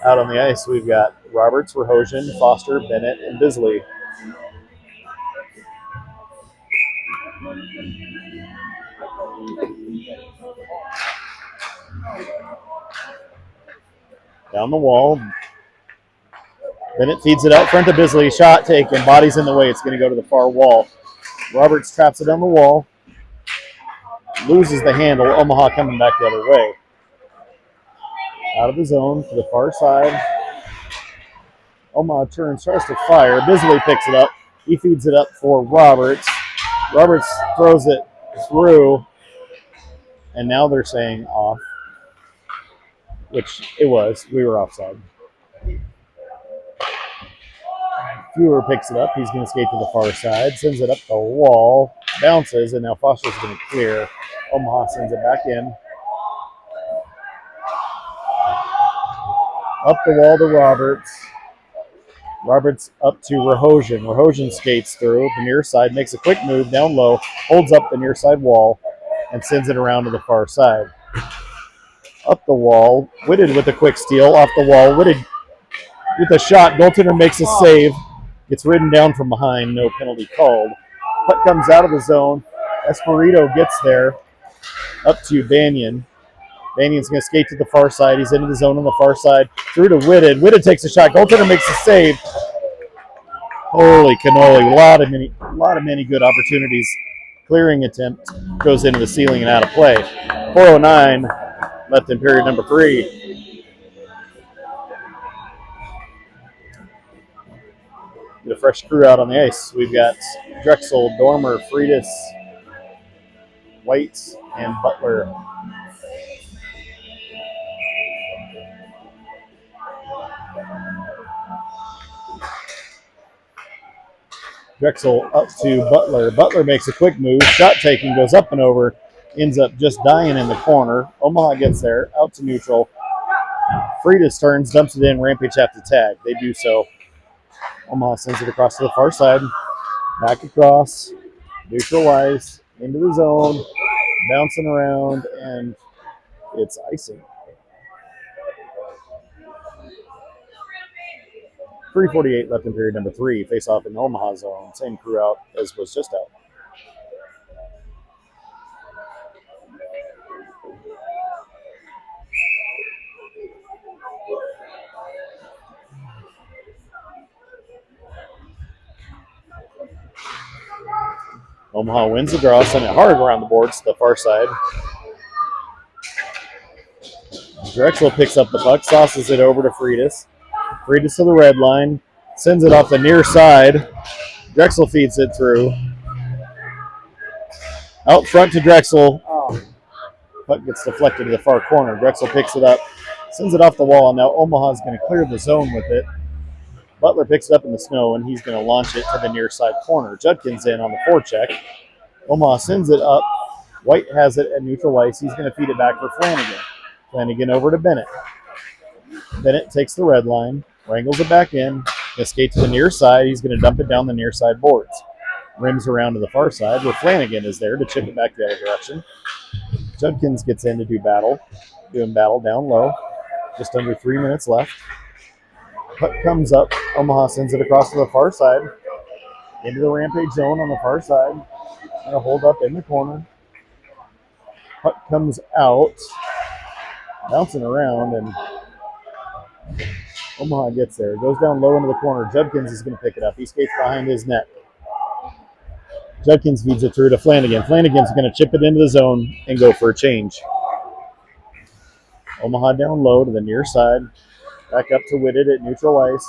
Out on the ice, we've got Roberts, Verhoeven, Foster, Bennett, and Bisley. Down the wall. Bennett feeds it out front to Bisley. Shot taken. Body's in the way. It's going to go to the far wall. Roberts traps it on the wall. loses the handle. Omaha coming back the other way. Out of the zone to the far side. Omaha turns, tries to fire. Bisley picks it up. He feeds it up for Roberts. Roberts throws it through, and now they're saying off, which it was. We were offside. Fewer picks it up. He's going to skate to the far side, sends it up the wall, bounces, and now Foster's going to clear. Omaha sends it back in. Up the wall to Roberts. Roberts up to Rahosian. Rahosian skates through the near side, makes a quick move down low, holds up the near side wall, and sends it around to the far side. Up the wall, Whitted with a quick steal off the wall. Whitted with a shot. Goaltender makes a save. Gets ridden down from behind. No penalty called. Puck comes out of the zone. Espirito gets there. Up to Banyan. Banyan's going to skate to the far side. He's into the zone on the far side. Through to Whitted. Whitted takes a shot. Goaltender makes a save. Holy cannoli. A lot of many good opportunities. Clearing attempt goes into the ceiling and out of play. 4:09 left in period number 3. Get a fresh crew out on the ice. We've got Drexel, Dormer, Friedis, White, and Butler. Drexel up to Butler. Butler makes a quick move. Shot taking goes up and over. Ends up just dying in the corner. Omaha gets there. Out to neutral. Friedis turns, dumps it in. Rampage have to tag. They do so. Omaha sends it across to the far side. Back across. Neutral ice. Into the zone. Bouncing around. And it's icing. 3:48 left in period number 3. Face off in the Omaha zone. Same crew out as was just out. Omaha wins the draw, send it hard around the boards to the far side. Drexel picks up the puck, sauces it over to Friedis. Friedis to the red line, sends it off the near side. Drexel feeds it through. Out front to Drexel. Puck gets deflected to the far corner. Drexel picks it up, sends it off the wall. Now Omaha's going to clear the zone with it. Butler picks it up in the snow, and he's going to launch it to the near side corner. Judkins in on the forecheck. Omaha sends it up. White has it at neutral ice. He's going to feed it back for Flanagan. Flanagan over to Bennett. Bennett takes the red line, wrangles it back in, going to skate to the near side. He's going to dump it down the near side boards. Rims around to the far side where Flanagan is there to chip it back the other direction. Judkins gets in to do battle. Doing battle down low. Just under 3 minutes left. Puck comes up. Omaha sends it across to the far side. Into the Rampage zone on the far side. Going to hold up in the corner. Puck comes out. Bouncing around, and Omaha gets there. Goes down low into the corner. Judkins is going to pick it up. He skates behind his net. Judkins feeds it through to Flanagan. Flanagan's going to chip it into the zone and go for a change. Omaha down low to the near side. Back up to Whitted at neutral ice.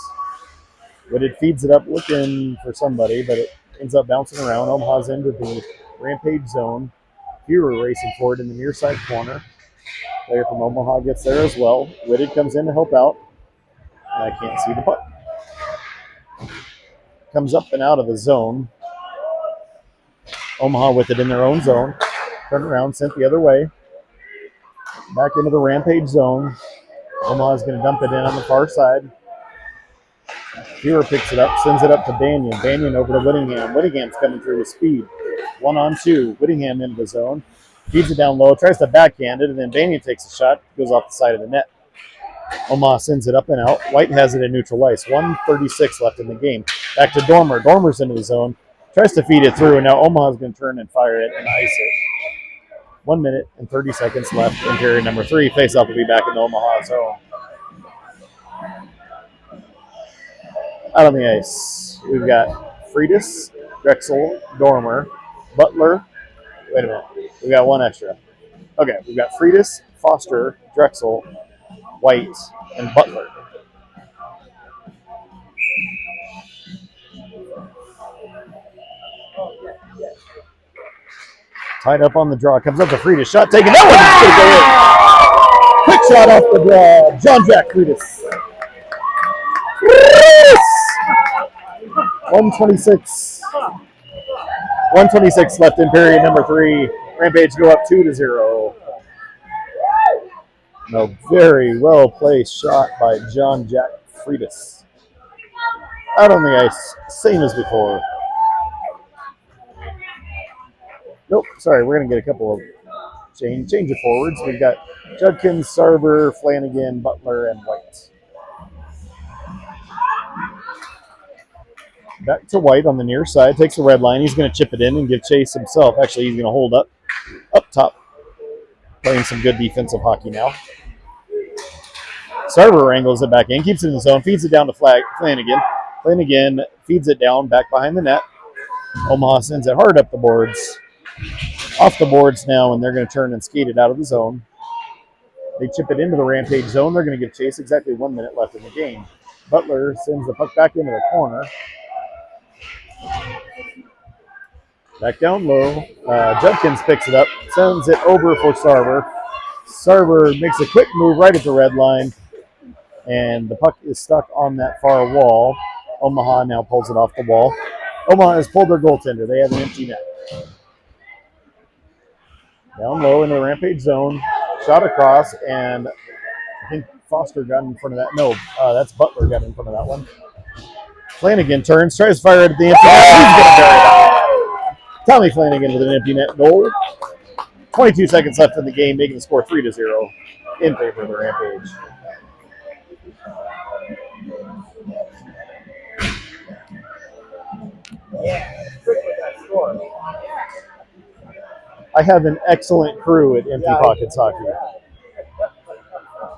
Whitted feeds it up looking for somebody, but it ends up bouncing around. Omaha's into the Rampage zone. Fewer racing forward in the near side corner. Player from Omaha gets there as well. Whitted comes in to help out. And I can't see the puck. Comes up and out of the zone. Omaha with it in their own zone. Turn around, sent the other way. Back into the Rampage zone. Omaha's going to dump it in on the far side. Fewer picks it up, sends it up to Banyan. Banyan over to Whittingham. Whittingham's coming through with speed. 1-on-2. Whittingham into the zone. Feeds it down low, tries to backhand it, and then Banyan takes a shot, goes off the side of the net. Omaha sends it up and out. White has it at neutral ice. 1:36 left in the game. Back to Dormer. Dormer's into the zone. Tries to feed it through, and now Omaha's going to turn and fire it and ice it. 1 minute and 30 seconds left in period number 3. Face-off will be back in the Omaha zone. Out on the ice, we've got Friedis, Drexel, Dormer, Butler. Wait a minute. We got one extra. Okay, we've got Freitas, Foster, Drexel, White, and Butler. Tied up on the draw. Comes up to Freitas. Shot taken. That one's going to go in. Quick shot off the draw. John Jack Freitas. 126. 126 left in period number 3. Rampage go up 2-0. A very well placed shot by John Jack Freitas. Out on the ice, same as before. Nope, sorry, we're going to get a couple of change of forwards. We've got Judkins, Sarver, Flanagan, Butler, and White. Back to White on the near side, takes the red line. He's going to chip it in and give chase himself. Actually, he's going to hold up top. Playing some good defensive hockey now. Sarver wrangles it back in, keeps it in the zone, feeds it down to Flanagan. Flanagan feeds it down back behind the net. Omaha sends it hard up the boards. Off the boards now, and they're going to turn and skate it out of the zone. They chip it into the Rampage zone. They're going to give chase. Exactly 1 minute left in the game. Butler sends the puck back into the corner. Back down low. Judkins picks it up, sends it over for Sarver. Sarver makes a quick move right at the red line, and the puck is stuck on that far wall. Omaha now pulls it off the wall. Omaha has pulled their goaltender. They have an empty net. Down low into the Rampage zone. Shot across, and I think Foster got in front of that. No, that's Butler got in front of that one. Flanagan turns, tries to fire it at the empty net. He's going to bury it. Tommy Flanagan with an empty net goal. 22 seconds left in the game, making the score 3-0 in favor of the Rampage. Yeah, quick with that score. I have an excellent crew at Empty Pockets Hockey.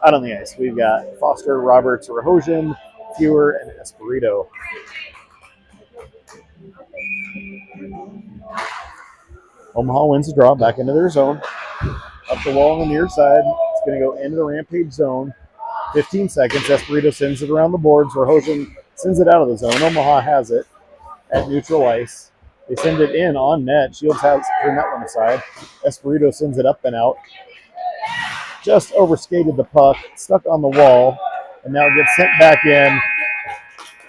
Out on the ice, we've got Foster, Roberts, Rahosian, Fewer, and Espirito. Omaha wins the draw back into their zone. Up the wall on the near side. It's going to go into the Rampage zone. 15 seconds. Espirito sends it around the boards. Rahosian sends it out of the zone. Omaha has it at neutral ice. They send it in on net. Shields has turned that one aside. Espirito sends it up and out. Just overskated the puck, stuck on the wall, and now gets sent back in.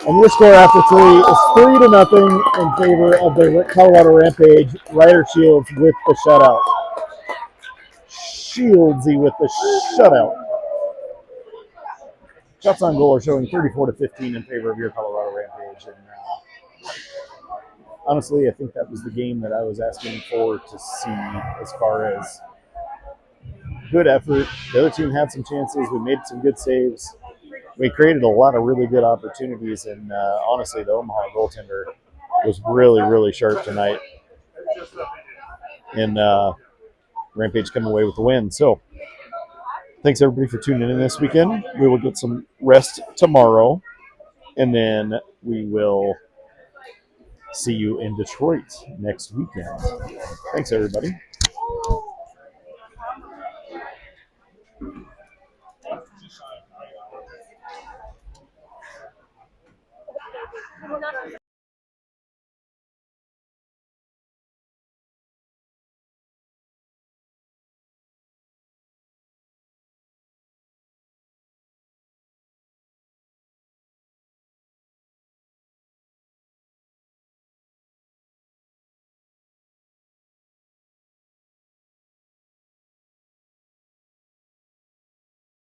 And your score after 3 is 3-0 in favor of the Colorado Rampage. Ryder Shields with the shutout. Shieldsy with the shutout. Shots on goal are showing 34-15 in favor of your Colorado Rampage. And honestly, I think that was the game that I was asking for to see as far as good effort. The other team had some chances. We made some good saves. We created a lot of really good opportunities. And honestly, the Omaha goaltender was really, really sharp tonight. And Rampage come away with the win. So thanks, everybody, for tuning in this weekend. We will get some rest tomorrow. And then we will see you in Detroit next weekend. Thanks, everybody.